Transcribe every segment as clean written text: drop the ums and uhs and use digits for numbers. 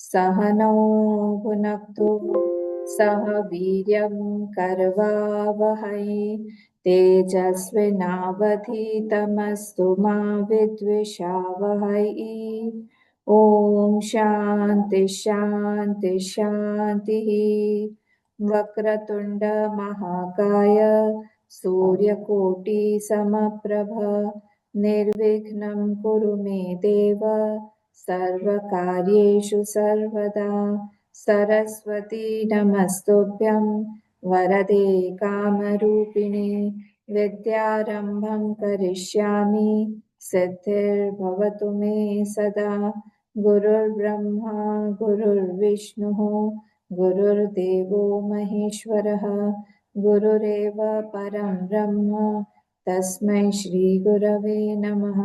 सहनौ भुनक्तु सह वीर्यं करवावहै तेजस्विनावधीतमस्तु मा विद्विषावहै। ॐ शान्ति शान्ति शान्तिः। वक्रतुण्ड महाकाय सूर्यकोटि समप्रभ निर्विघ्नं कुरु मे देव सर्वकार्येषु सर्वदा। सरस्वती नमस्तुभ्यं वरदे कामरूपिणे विद्यारम्भं करिष्यामि सिद्धिर्भवतु मे सदा। गुरुर्ब्रह्मा गुरुर्विष्णुः गुरुर्देवो महेश्वरः गुरुरेव परं ब्रह्म तस्मै श्रीगुरवे नमः।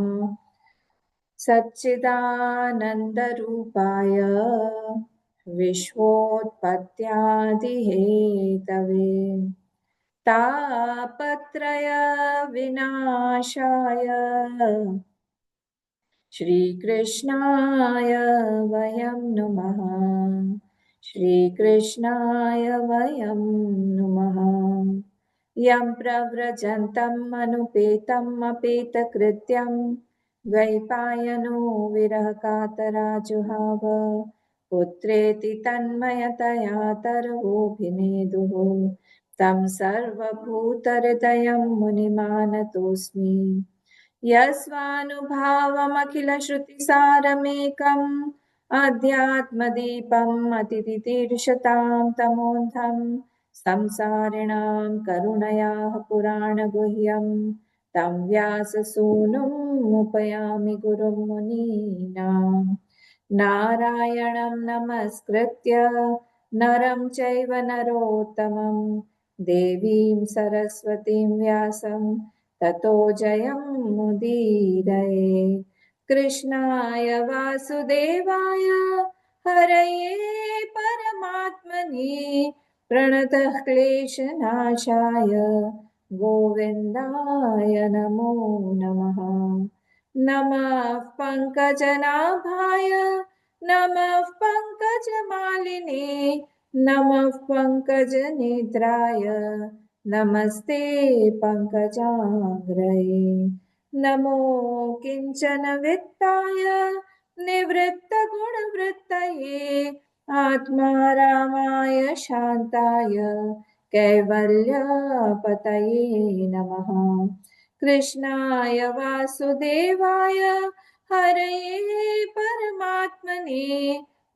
सच्चिदानन्दरूपाय विश्वोत्पत्त्यादिहेतवे तापत्रयविनाशाय श्रीकृष्णाय वयं नुमः। श्रीकृष्णाय वयं नुमः। यं प्रव्रजन्तम् अनुपेतम् अपेतकृत्यं द्वैपायनो विरहकातराजुहाव पुत्रेति तन्मयतया तरवोऽभिनेदुः तं सर्वभूतहृदयं मुनिमानतोऽस्मि। यस्वानुभावमखिलश्रुतिसारमेकम् अध्यात्मदीपम् अतितितीर्षतां तमोऽन्धम् संसारिणां करुणयाः पुराणगुह्यं तं व्याससूनुम् उपयामि गुरुं मुनीनां। नारायणं नमस्कृत्य नरं चैव नरोत्तमं देवीं सरस्वतीं व्यासं ततो जयमुदीरये। कृष्णाय वासुदेवाय हरये परमात्मने प्रणतः क्लेशनाशाय गोविन्दाय नमो नमः। नमः पङ्कजनाभाय नमः पङ्कजमालिने नमः पङ्कजनेत्राय नमस्ते पङ्कजाङ्घ्रये। नमो किञ्चन वित्ताय निवृत्तगुणवृत्तये आत्मारामाय शान्ताय कैवल्यपतये नमः। कृष्णाय वासुदेवाय हरये परमात्मने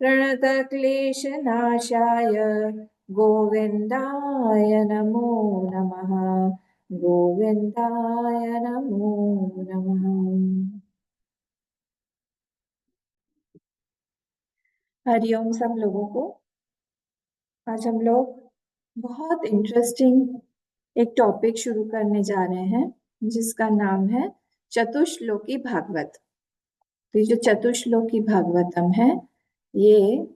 प्रणतक्लेशनाशाय गोविन्दाय नमो नमः। गोविन्दाय नमो नमः। हरिओम सब लोगों को। आज हम लोग बहुत इंटरेस्टिंग एक टॉपिक शुरू करने जा रहे हैं जिसका नाम है चतुश्लोकी भागवत। तो ये जो चतुश्लोकी भागवतम है ये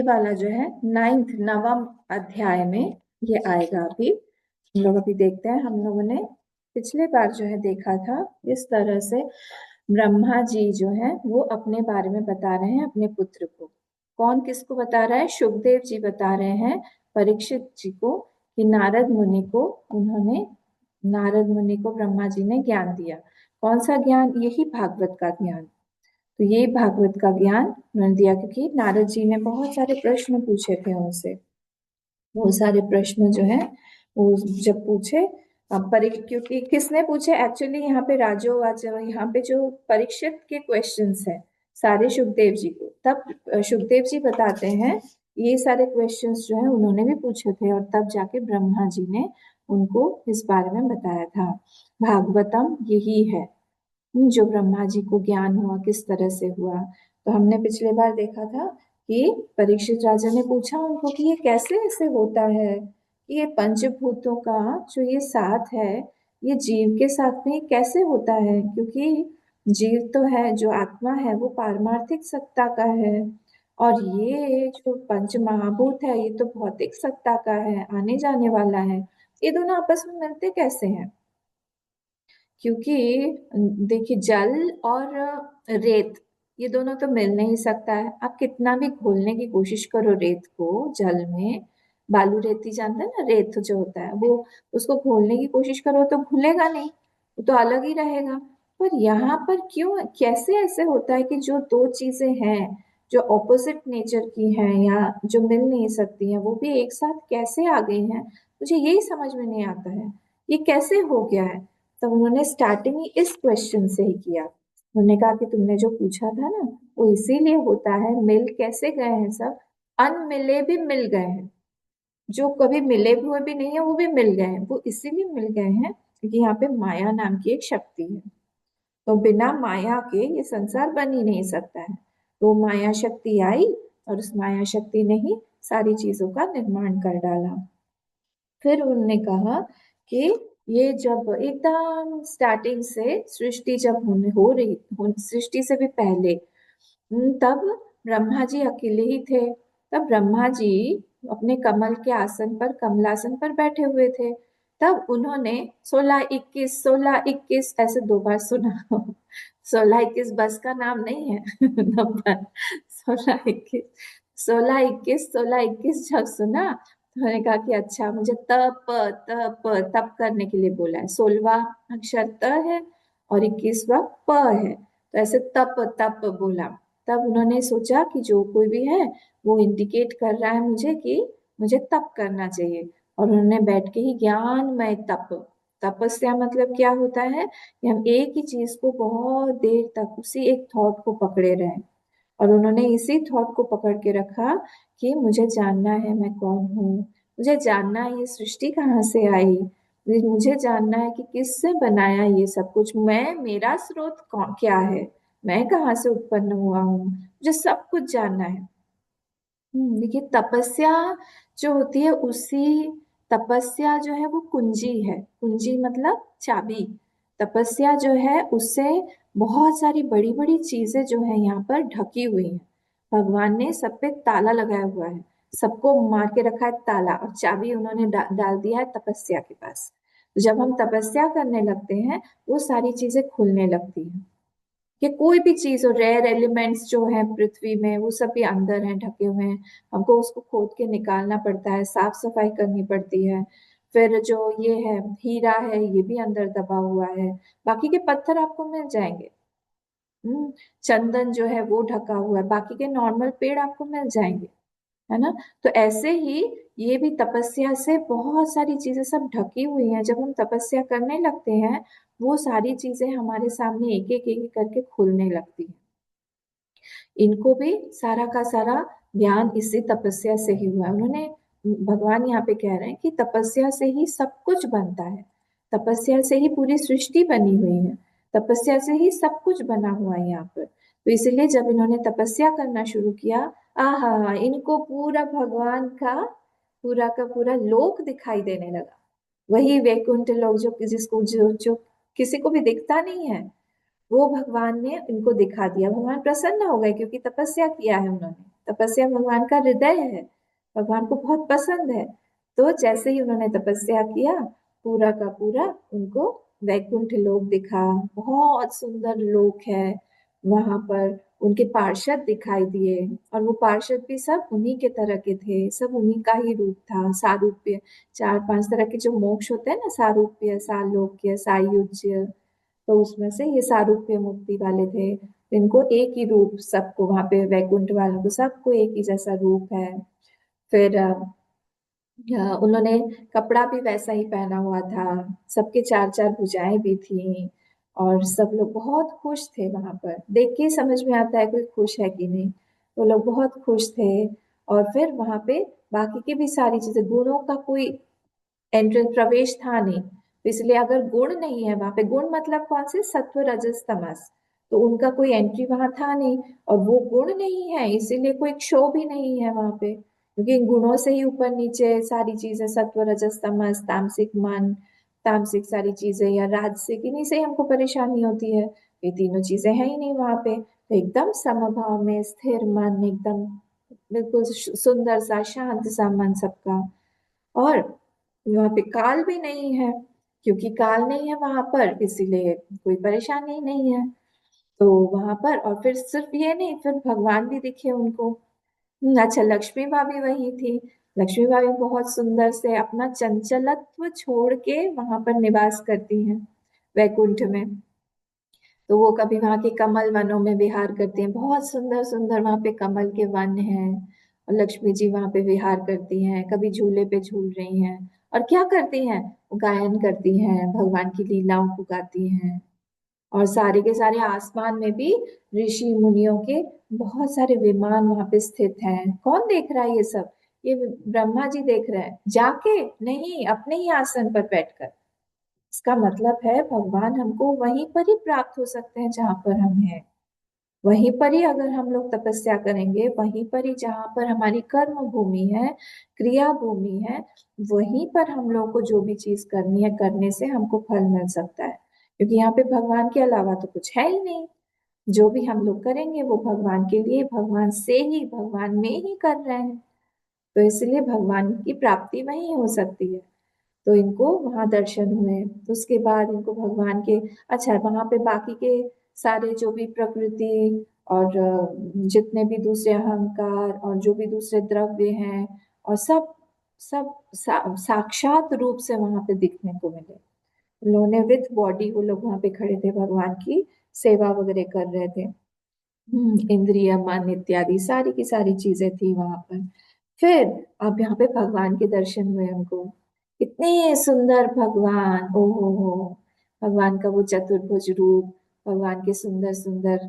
वाला जो है नवम अध्याय में ये आएगा। अभी हम लोग देखते हैं। हम लोगों ने पिछले बार जो है देखा था इस तरह से ब्रह्मा जी जो है वो अपने बारे में बता रहे हैं अपने पुत्र को। कौन किसको बता रहा है? शुकदेव जी बता रहे हैं परीक्षित जी को कि नारद मुनि को ब्रह्मा जी ने ज्ञान दिया। कौन सा ज्ञान? यही भागवत का ज्ञान। तो ये भागवत का ज्ञान उन्होंने दिया क्योंकि नारद जी ने बहुत सारे प्रश्न पूछे थे उनसे। वो सारे प्रश्न जो है वो जब पूछे क्योंकि किसने पूछे? एक्चुअली यहाँ पे यहाँ पे जो परीक्षित के क्वेश्चंस है सारे सुखदेव जी को। तब सुखदेव जी बताते हैं ये सारे क्वेश्चंस जो है उन्होंने भी पूछे थे और तब जाके ब्रह्मा जी ने उनको इस बारे में बताया था। भागवतम यही है जो ब्रह्मा जी को ज्ञान हुआ किस तरह से हुआ। तो हमने पिछले बार देखा था कि परीक्षित राजा ने पूछा उनको कि ये कैसे ऐसे होता है कि ये पंचभूतों का जो ये साथ है ये जीव के साथ में कैसे होता है, क्योंकि जीव तो है जो आत्मा है वो पारमार्थिक सत्ता का है और ये जो पंच महाभूत है ये तो भौतिक सत्ता का है, आने जाने वाला है। ये दोनों आपस में मिलते कैसे हैं? क्योंकि देखिए जल और रेत ये दोनों तो मिल नहीं सकता है। आप कितना भी घोलने की कोशिश करो रेत को जल में, बालू रेती जानते हैं ना, रेत जो होता है वो, उसको घोलने की कोशिश करो तो घुलेगा नहीं, वो तो अलग ही रहेगा। पर यहाँ पर क्यों, कैसे ऐसे होता है कि जो दो चीजें हैं जो ऑपोजिट नेचर की हैं या जो मिल नहीं सकती हैं, वो भी एक साथ कैसे आ गई हैं, मुझे यही समझ में नहीं आता है। ये कैसे हो गया है? तो उन्होंने स्टार्टिंग ही इस क्वेश्चन से ही किया। उन्होंने कहा कि तुमने जो पूछा था ना, वो इसीलिए होता है, मिल कैसे गए हैं सब, अनमिले भी मिल गए हैं, जो कभी मिले हुए भी नहीं है वो भी मिल गए हैं। वो इसीलिए मिल गए हैं क्योंकि यहाँ पे माया नाम की एक शक्ति है। तो बिना माया के ये संसार बन ही नहीं सकता है। तो माया शक्ति आई और उस माया शक्ति ने ही सारी चीजों का निर्माण कर डाला। फिर उन्होंने कहा कि ये जब एकदम स्टार्टिंग से सृष्टि जब हो रही, सृष्टि से भी पहले, तब ब्रह्मा जी अकेले ही थे। तब ब्रह्मा जी अपने कमल के आसन पर, कमलासन पर बैठे हुए थे। तब उन्होंने 16-21 16-21 ऐसे 2 बार सुना। 16-21 बस का नाम नहीं है। नंबर 16-21, 16-21, 16-21 जब सुना तो मैंने कहा कि अच्छा, मुझे तप तप तप करने के लिए बोला है। 16वां अक्षर त है और 21वां प है, तो ऐसे तप तप बोला। तब उन्होंने सोचा कि जो कोई भी है वो इंडिकेट कर रहा है मुझे कि मुझे तप करना चाहिए। और उन्होंने बैठ के ही ज्ञानमय तप, तपस्या मतलब क्या होता है कि हम एक ही चीज को बहुत देर तक, उसी एक थॉट को पकड़े रहें। और उन्होंने इसी थॉट को पकड़ के रखा कि मुझे जानना है मैं कौन हूँ, मुझे जानना है ये सृष्टि कहाँ से आई, मुझे जानना है कि किससे बनाया ये सब कुछ, मैं, मेरा स्रोत कौन क्या है, मैं कहाँ से उत्पन्न हुआ हूँ, मुझे सब कुछ जानना है। देखिए तपस्या जो होती है, उसी तपस्या जो है वो कुंजी है। कुंजी मतलब चाबी। तपस्या जो है उससे बहुत सारी बड़ी बड़ी चीजें जो है यहाँ पर ढकी हुई हैं। भगवान ने सब पे ताला लगाया हुआ है, सबको मार के रखा है ताला, और चाबी उन्होंने डाल दिया है तपस्या के पास। जब हम तपस्या करने लगते हैं वो सारी चीजें खुलने लगती हैं। कि कोई भी चीज हो, रेयर एलिमेंट्स जो है पृथ्वी में वो सब भी अंदर हैं, ढके हुए हैं। हमको उसको खोद के निकालना पड़ता है, साफ सफाई करनी पड़ती है। फिर जो ये है हीरा है, ये भी अंदर दबा हुआ है। बाकी के पत्थर आपको मिल जाएंगे। हम्म चंदन जो है वो ढका हुआ है, बाकी के नॉर्मल पेड़ आपको मिल जाएंगे, है ना। तो ऐसे ही ये भी तपस्या से बहुत सारी चीजें सब ढकी हुई हैं। जब हम तपस्या करने लगते हैं वो सारी चीजें हमारे सामने एक एक एक एक करके खुलने लगती हैं। इनको भी सारा का सारा ज्ञान इसी तपस्या से ही हुआ है। उन्होंने, भगवान यहाँ पे कह रहे हैं कि तपस्या से ही सब कुछ बनता है, तपस्या से ही पूरी सृष्टि बनी हुई है, तपस्या से ही सब कुछ बना हुआ है यहाँ पर। तो इसलिए जब इन्होंने तपस्या करना शुरू किया, आहा, इनको पूरा भगवान का पूरा लोक दिखाई देने लगा। वही वैकुंठ लोक जो जिसको जो जो किसी को भी दिखता नहीं है, वो भगवान ने इनको दिखा दिया। भगवान प्रसन्न हो गए क्योंकि तपस्या किया है उन्होंने। तपस्या भगवान का हृदय है, भगवान को बहुत पसंद है। तो जैसे ही उन्होंने तपस्या किया, पूरा का पूरा उनको वैकुंठ लोक दिखा। बहुत सुंदर लोक है वहां पर। उनके पार्षद दिखाई दिए, और वो पार्षद भी सब उन्हीं के तरह के थे, सब उन्हीं का ही रूप था, सारूप्य। 4-5 तरह के जो मोक्ष होते हैं ना, सारूप्य, सालोक्य, सायुज्य, तो उसमें से ये सारूप्य मुक्ति वाले थे। इनको एक ही रूप, सबको वहां पे वैकुंठ वालों को सबको एक ही जैसा रूप है। फिर उन्होंने कपड़ा भी वैसा ही पहना हुआ था, सबके 4-4 भुजाएं भी थी। और सब लोग बहुत खुश थे वहां पर, देख के ही समझ में आता है कोई खुश है कि नहीं। तो लोग बहुत खुश थे। और फिर वहां पे बाकी की भी सारी चीजें, गुणों का कोई एंट्रेंस प्रवेश था नहीं, तो इसलिए अगर गुण नहीं है वहां पे, गुण मतलब कौन से, सत्व रजस तमस, तो उनका कोई एंट्री वहां था नहीं। और वो गुण नहीं है इसीलिए कोई शो भी नहीं है वहां पे, क्योंकि इन गुणों से ही ऊपर नीचे सारी चीजें, सत्व रजस तमस, तामसिक मन, तामसिक सारी चीजें, या राजसिक, इन्हीं से ही हमको परेशानी होती है। ये तीनों चीजें हैं ही नहीं वहां पे, तो एकदम समभाव में स्थिर मन, एकदम बिल्कुल सुंदर सा शांत सा मन सबका। और वहां पे काल भी नहीं है, क्योंकि काल नहीं है वहां पर, इसीलिए कोई परेशानी नहीं है। तो वहां पर, और फिर सिर्फ ये नहीं, फिर भगवान भी दिखे उनको। अच्छा, लक्ष्मी माँ भी वही थी। लक्ष्मी माँ भी बहुत सुंदर से अपना चंचलत्व छोड़ के वहां पर निवास करती हैं, वैकुंठ में। तो वो कभी वहां के कमल वनों में विहार करती हैं, बहुत सुंदर सुंदर वहां पे कमल के वन हैं। और लक्ष्मी जी वहां पे विहार करती हैं, कभी झूले पे झूल रही हैं। और क्या करती हैं, वो गायन करती हैं, भगवान की लीलाओं को गाती हैं। और सारे के सारे आसमान में भी ऋषि मुनियों के बहुत सारे विमान वहां पे स्थित हैं। कौन देख रहा है ये सब? ये ब्रह्मा जी देख रहे हैं, जाके नहीं, अपने ही आसन पर बैठकर। इसका मतलब है भगवान हमको वहीं पर ही प्राप्त हो सकते हैं जहां पर हम हैं। वहीं पर ही अगर हम लोग तपस्या करेंगे, वहीं पर ही जहां पर हमारी कर्म भूमि है, क्रिया भूमि है, वहीं पर हम लोग को जो भी चीज करनी है, करने से हमको फल मिल सकता है। क्योंकि यहाँ पे भगवान के अलावा तो कुछ है ही नहीं। जो भी हम लोग करेंगे वो भगवान के लिए, भगवान से ही, भगवान में ही कर रहे हैं। तो इसलिए भगवान की प्राप्ति वहीं हो सकती है। तो इनको वहां दर्शन हुए, तो उसके बाद इनको भगवान के, अच्छा वहां पे बाकी के सारे जो भी प्रकृति और जितने भी दूसरे अहंकार और जो भी दूसरे द्रव्य हैं, और सब सब साक्षात रूप से वहां पे दिखने को मिले। उन्होंने विथ बॉडी वो लोग वहां पे खड़े थे, भगवान की सेवा वगैरह कर रहे थे। इंद्रिय मन इत्यादि सारी की सारी चीजें थी वहां पर। फिर अब यहाँ पे भगवान के दर्शन हुए हमको। इतने सुंदर भगवान, ओ हो, भगवान का वो चतुर्भुज रूप, भगवान के सुंदर सुंदर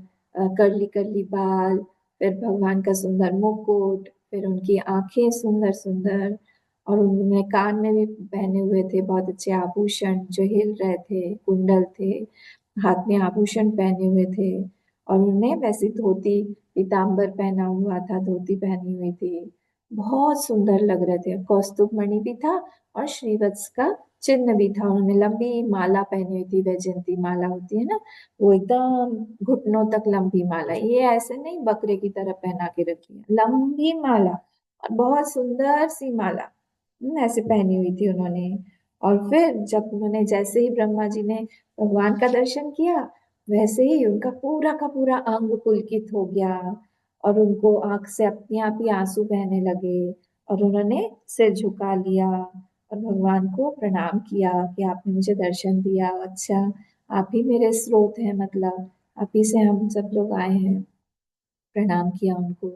करली करली बाल, फिर भगवान का सुंदर मुकुट, फिर उनकी आंखें सुंदर सुंदर, और उन्होंने कान में भी पहने हुए थे बहुत अच्छे आभूषण जो हिल रहे थे, कुंडल थे, हाथ में आभूषण पहने हुए थे। और उन्होंने वैसी धोती, पीताम्बर पहना हुआ था, धोती पहनी हुई थी। बहुत सुंदर लग रहे थे। कौस्तुभ मणि भी था और श्रीवत्स का चिन्ह भी था। उन्होंने लंबी माला पहनी हुई थी, वैजयंती माला होती है ना, वो एकदम घुटनों तक लंबी माला। ये ऐसे नहीं बकरे की तरह पहना के रखी है, लंबी माला, और बहुत सुंदर सी माला ऐसे पहनी हुई थी उन्होंने। और फिर जब उन्होंने, जैसे ही ब्रह्मा जी ने भगवान का दर्शन किया, वैसे ही उनका पूरा का पूरा अंग पुलकित हो गया, और उनको आंख से अपने आप ही आंसू बहने लगे। और उन्होंने सिर झुका लिया और भगवान को प्रणाम किया कि आपने मुझे दर्शन दिया, अच्छा आप ही मेरे स्रोत हैं, मतलब आप ही से हम सब लोग आए हैं। प्रणाम किया उनको,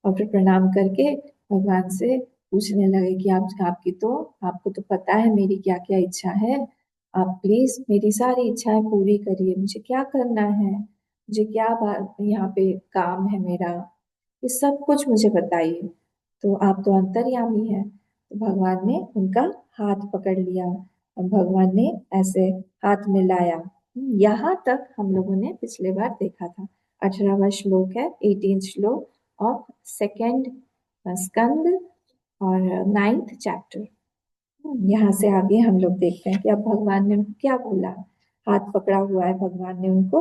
और फिर प्रणाम करके भगवान से पूछने लगे कि आपकी तो, आपको तो पता है मेरी क्या क्या इच्छा है। आप प्लीज मेरी सारी इच्छाएं पूरी करिए, मुझे क्या करना है, मुझे क्या बात यहाँ पे काम है मेरा, ये सब कुछ मुझे बताइए। तो आप तो अंतर्यामी हैं। तो भगवान ने उनका हाथ पकड़ लिया और भगवान ने ऐसे हाथ मिलाया। यहाँ तक हम लोगों ने पिछले बार देखा था। 18वां श्लोक है, 18th श्लोक ऑफ सेकेंड स्कंद और 9th चैप्टर। यहाँ से आगे हम लोग देखते हैं कि अब भगवान ने उनको क्या बोला। हाथ पकड़ा हुआ है भगवान ने उनको,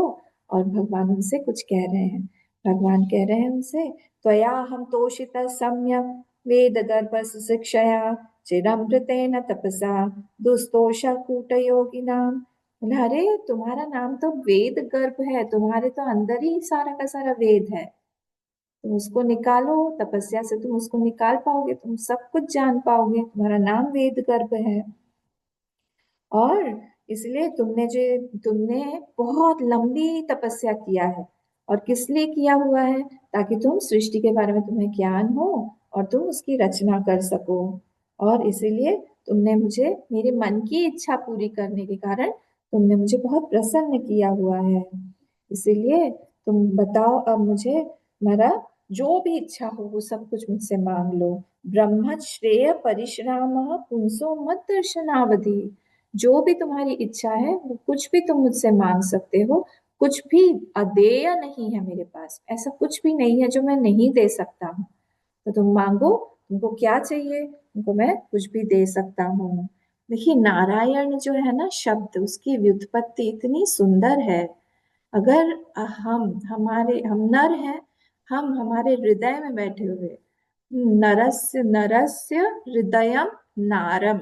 और भगवान उनसे कुछ कह रहे हैं। भगवान कह रहे हैं उनसे, त्वया हम तोषित सम्यक वेद गर्भ शिक्षया चिरमृतेन तपसा दुस्तोष कूट योगिनाम। बोले, अरे तुम्हारा नाम तो वेद गर्भ है, तुम्हारे तो अंदर ही सारा का सारा वेद है, तुम उसको निकालो, तपस्या से तुम उसको निकाल पाओगे, तुम सब कुछ जान पाओगे, तुम्हारा नाम वेद गर्भ है। और इसलिए तुमने बहुत लंबी तपस्या किया है। और किस लिए किया हुआ है? ताकि तुम सृष्टि के बारे में तुम्हें ज्ञान हो और तुम उसकी रचना कर सको। और इसीलिए तुमने मुझे, मेरे मन की इच्छा पूरी करने के कारण तुमने मुझे बहुत प्रसन्न किया हुआ है। इसीलिए तुम बताओ अब मुझे, मेरा जो भी इच्छा हो वो सब कुछ मुझसे मांग लो। ब्रह्म श्रेय परिश्राम पुंसो मत दर्शनावधि। जो भी तुम्हारी इच्छा है वो कुछ भी तुम मुझसे मांग सकते हो। कुछ भी अदेय नहीं है मेरे पास, ऐसा कुछ भी नहीं है जो मैं नहीं दे सकता हूँ। तो तुम मांगो, तुमको क्या चाहिए, तुमको मैं कुछ भी दे सकता हूँ। देखिए, नारायण जो है ना शब्द, उसकी व्युत्पत्ति इतनी सुंदर है। अगर हम नर हैं, हम हमारे हृदय में बैठे हुए, नरस्य नरस्य हृदयम नारम,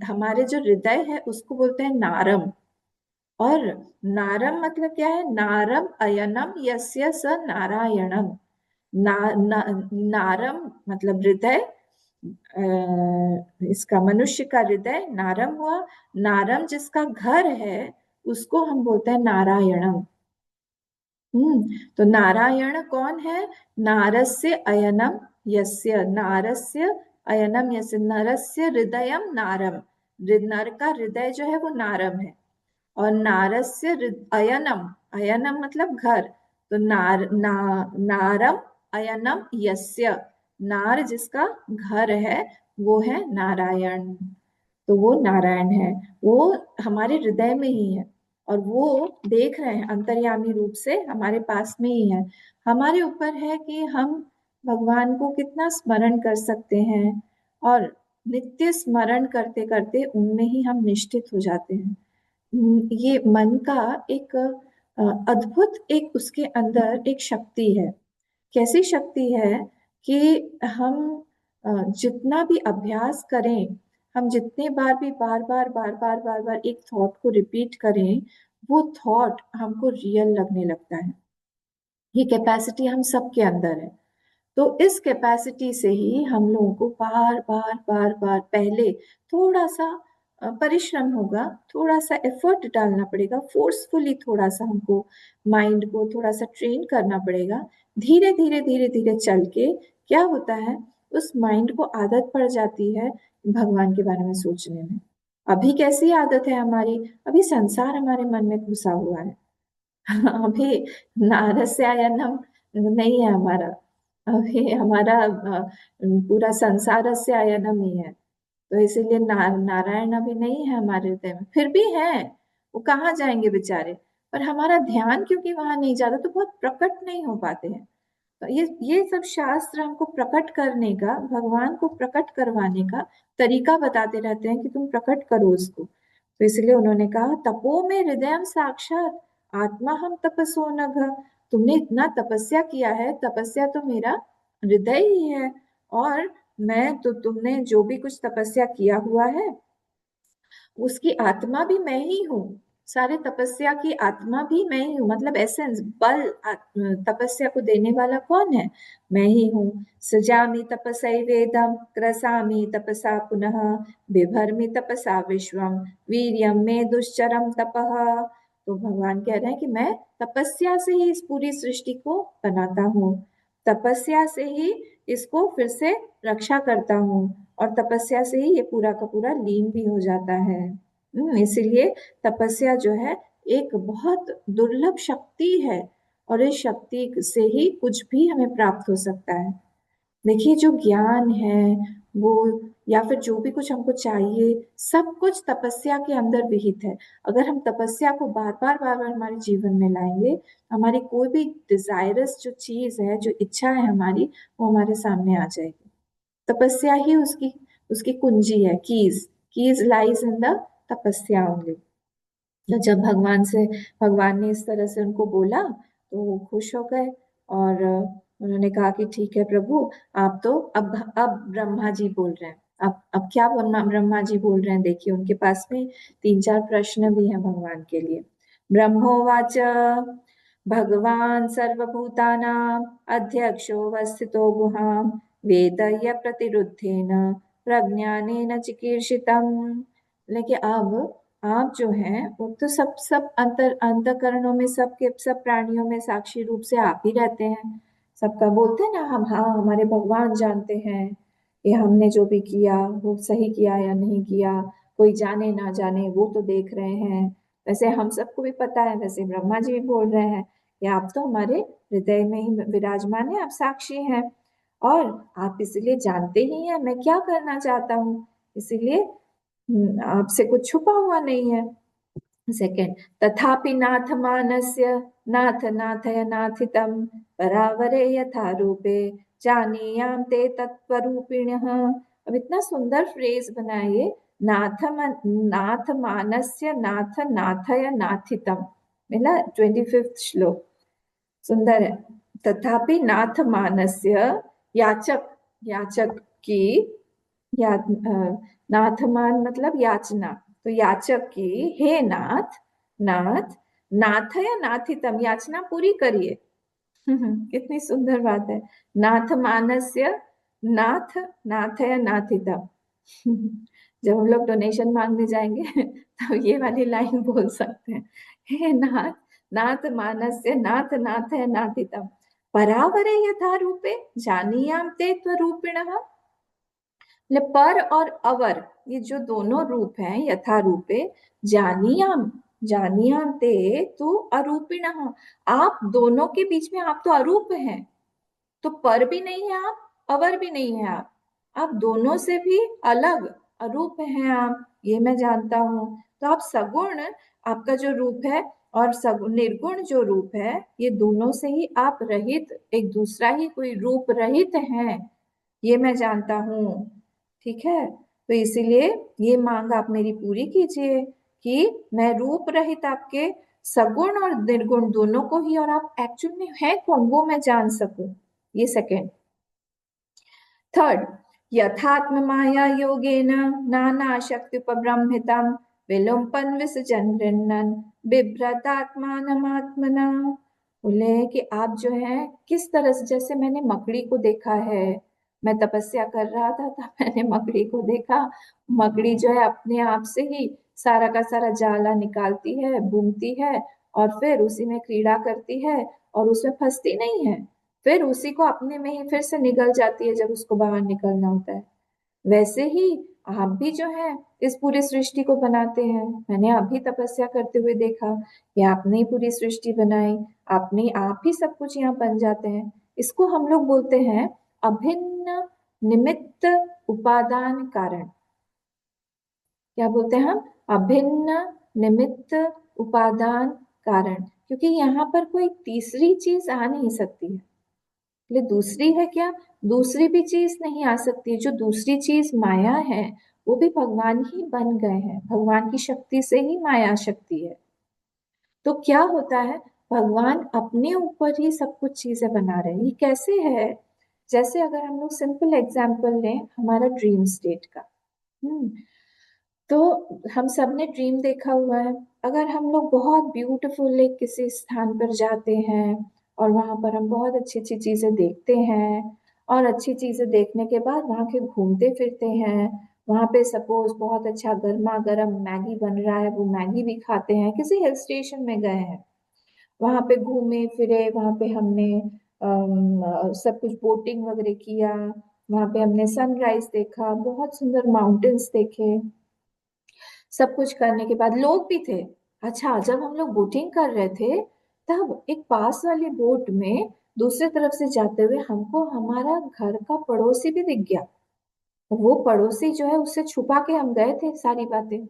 हमारे जो हृदय है उसको बोलते हैं नारम। और नारम मतलब क्या है? नारम अयनम यस्य स नारायणम। नारम मतलब हृदय, इसका मनुष्य का हृदय नारम हुआ। नारम जिसका घर है उसको हम बोलते हैं नारायणम। तो नारायण कौन है? नारस्य अयनम यस्य, नारस्य अयनम यस्य, नरस्य हृदयम नारम। नर का हृदय जो है वो नारम है। और नारस्य अयनम, अयनम मतलब घर। तो नारम अयनम यस्य, नार जिसका घर है वो है नारायण। तो वो नारायण है, वो हमारे हृदय में ही है। और वो देख रहे हैं अंतर्यामी रूप से, हमारे पास में ही है। हमारे ऊपर है कि हम भगवान को कितना स्मरण कर सकते हैं। और नित्य स्मरण करते करते उनमें ही हम निष्ठित हो जाते हैं। ये मन का एक अद्भुत, एक उसके अंदर एक शक्ति है। कैसी शक्ति है कि हम जितना भी अभ्यास करें, हम जितने बार भी बार बार एक थॉट को रिपीट करें, वो थॉट हमको रियल लगने लगता है। ये कैपेसिटी हम सबके अंदर है। तो इस कैपेसिटी से ही हम लोगों को बार बार पहले थोड़ा सा परिश्रम होगा, थोड़ा सा एफर्ट डालना पड़ेगा, फोर्सफुली थोड़ा सा हमको माइंड को थोड़ा सा ट्रेन करना पड़ेगा। धीरे धीरे धीरे धीरे चल के क्या होता है, उस माइंड को आदत पड़ जाती है भगवान के बारे में सोचने में। अभी कैसी आदत है हमारी? अभी संसार हमारे मन में घुसा हुआ है। अभी नारस्यायनम नहीं है हमारा। अभी हमारा पूरा संसार से आयनम ही है। तो इसीलिए नारायण अभी नहीं है हमारे हृदय में, फिर भी है। वो कहाँ जाएंगे बेचारे? पर हमारा ध्यान क्योंकि वहां नहीं जाता तो बहुत प्रकट नहीं हो पाते हैं। तो ये सब शास्त्र हमको प्रकट करने का, भगवान को प्रकट करवाने का तरीका बताते रहते हैं कि तुम प्रकट करो उसको। तो इसलिए उन्होंने कहा, तपो में हृदय साक्षात आत्मा हम तपसो नघ। तुमने इतना तपस्या किया है, तपस्या तो मेरा हृदय ही है। और मैं तो, तुमने जो भी कुछ तपस्या किया हुआ है उसकी आत्मा भी मैं ही हूँ। सारे तपस्या की आत्मा भी मैं ही हूँ, मतलब एसेंस, बल। तपस्या को देने वाला कौन है? मैं ही हूँ। सृजामि तपसै वेदम क्रसामि तपसा पुनः, बिभर्मि तपसा विश्वम वीर्यम मे दुश्चरम तपः। तो भगवान कह रहे हैं कि मैं तपस्या से ही इस पूरी सृष्टि को बनाता हूँ, तपस्या से ही इसको फिर से रक्षा करता हूँ, और तपस्या से ही ये पूरा का पूरा लीन भी हो जाता है। इसीलिए तपस्या जो है एक बहुत दुर्लभ शक्ति है। और इस शक्ति से ही कुछ भी हमें प्राप्त हो सकता है। देखिए, जो ज्ञान है वो, या फिर जो भी कुछ हमको चाहिए, सब कुछ तपस्या के अंदर विहित है। अगर हम तपस्या को बार बार हमारे जीवन में लाएंगे, हमारी कोई भी डिजायरस जो चीज है, जो इच्छा है हमारी, वो हमारे सामने आ जाएगी। तपस्या ही उसकी उसकी कुंजी है, कीज लाइज इन द तपस्या ओनली। तो जब भगवान ने इस तरह से उनको बोला तो वो खुश हो गए। और उन्होंने कहा कि ठीक है प्रभु, आप तो अब ब्रह्मा जी बोल रहे हैं। अब क्या ब्रह्मा जी बोल रहे हैं, देखिए उनके पास में तीन चार प्रश्न भी हैं भगवान के लिए। ब्रह्मोवाच भगवान सर्वभूतानां अध्यक्षो वस्थितो गुहां वेदय प्रतिरुद्धेन प्रज्ञानेन चिकीर्षितम्। लेकिन अब आप जो हैं वो तो सब सब अंतकरणों में, सबके सब प्राणियों में साक्षी रूप से आप ही रहते हैं। सबका बोलते हैं ना हम, हाँ हमारे भगवान जानते हैं कि हमने जो भी किया वो सही किया या नहीं किया। कोई जाने ना जाने वो तो देख रहे हैं। वैसे हम सबको भी पता है, वैसे ब्रह्मा जी भी बोल रहे हैं कि आप तो हमारे हृदय में ही विराजमान है, आप साक्षी हैं। और आप इसलिए जानते ही हैं मैं क्या करना चाहता हूँ। इसीलिए आपसे कुछ छुपा हुआ नहीं है। सेकेंड, तथापि नाथ मानस्य नाथ नाथय नाथितम परावरे यथा रूपे जानीयाम ते तत्वरूपिणः। अब इतना सुंदर फ्रेज बनाइए, नाथ मानस्य नाथ नाथय नाथितम, मिला 25th श्लोक। सुंदर है। तथापि नाथ मानस्य, याचक, याचक की, नाथमान मतलब याचना। तो याचक की, हे नाथ, नाथ, नाथ या नाथितम, याचना पूरी करिए। कितनी सुंदर बात है। नाथ मानस्य, नाथ, नाथ या नाथितम। जब हम लोग डोनेशन मांगने जाएंगे तो ये वाली लाइन बोल सकते हैं, हे नाथ, नाथ मानस्य, नाथ, नाथ या नाथितम, परावरे यथा रूपे जानीयाम ते त्वरूपिणः। मतलब पर और अवर, ये जो दोनों रूप हैं, यथा रूपे जानियाम, जानियाम ते तु अरूपिणः, आप दोनों के बीच में आप तो अरूप हैं, तो पर भी नहीं है आप, अवर भी नहीं है आप दोनों से भी अलग अरूप हैं आप, ये मैं जानता हूँ। तो आप सगुण, आपका जो रूप है, और सगुण निर्गुण जो रूप है, ये दोनों से ही आप रहित, एक दूसरा ही कोई रूप रहित हैं, ये मैं जानता हूँ। ठीक है, तो इसीलिए ये मांग आप मेरी पूरी कीजिए कि मैं रूप रहित आपके सगुण और निर्गुण दोनों को ही, और आप एक्चुअल में है कौन वो मैं जान सकूं। ये सेकेंड। थर्ड, यथात्म माया योगेन नाना शक्ति उपब्रह्मितम विलुम्पन विसर्जन गृह्णन बिभ्रतात्मानमात्मना। बोले कि आप जो है किस तरह से, जैसे मैंने मकड़ी को देखा है, मैं तपस्या कर रहा था तब मैंने मकड़ी को देखा, मकड़ी जो है अपने आप से ही सारा का सारा जाला निकालती है, बुनती है, और फिर उसी में क्रीड़ा करती है, और उसमें फंसती नहीं है, फिर उसी को अपने में ही फिर से निगल जाती है जब उसको बाहर निकलना होता है। वैसे ही आप भी जो है इस पूरी सृष्टि को बनाते हैं। मैंने अभी तपस्या करते हुए देखा कि आपने ही पूरी सृष्टि बनाई, आपने आप ही सब कुछ यहाँ बन जाते हैं। इसको हम लोग बोलते हैं अभिन्न निमित्त उपादान कारण। क्या बोलते हैं हम? अभिन्न निमित्त उपादान कारण, क्योंकि यहाँ पर कोई तीसरी चीज आ नहीं सकती है। ले दूसरी है क्या? दूसरी भी चीज नहीं आ सकती। जो दूसरी चीज माया है वो भी भगवान ही बन गए हैं, भगवान की शक्ति से ही माया शक्ति है। तो क्या होता है, भगवान अपने ऊपर ही सब कुछ चीजें बना रहे हैं। ये कैसे है? जैसे अगर हम लोग सिंपल एग्जांपल लें हमारा ड्रीम स्टेट का। हम्म तो हम सब ने ड्रीम देखा हुआ है। अगर हम लोग बहुत ब्यूटीफुल एक किसी स्थान पर जाते हैं और वहां पर हम बहुत अच्छी अच्छी चीजें देखते हैं, और अच्छी चीजें देखने के बाद वहां के घूमते फिरते हैं, वहां पे सपोज बहुत अच्छा गर्मा गर्म मैगी बन रहा है, वो मैगी भी खाते हैं, किसी हिल स्टेशन में गए हैं, वहां पे घूमे फिरे, वहां पे हमने सब कुछ बोटिंग वगैरह किया, वहां पे हमने सनराइज देखा, बहुत सुंदर माउंटेन्स देखे, सब कुछ करने के बाद लोग भी थे। अच्छा, जब हम लोग बोटिंग कर रहे थे तब एक पास वाली बोट में दूसरी तरफ से जाते हुए हमको हमारा घर का पड़ोसी भी दिख गया। वो पड़ोसी जो है उससे छुपा के हम गए थे सारी बातें,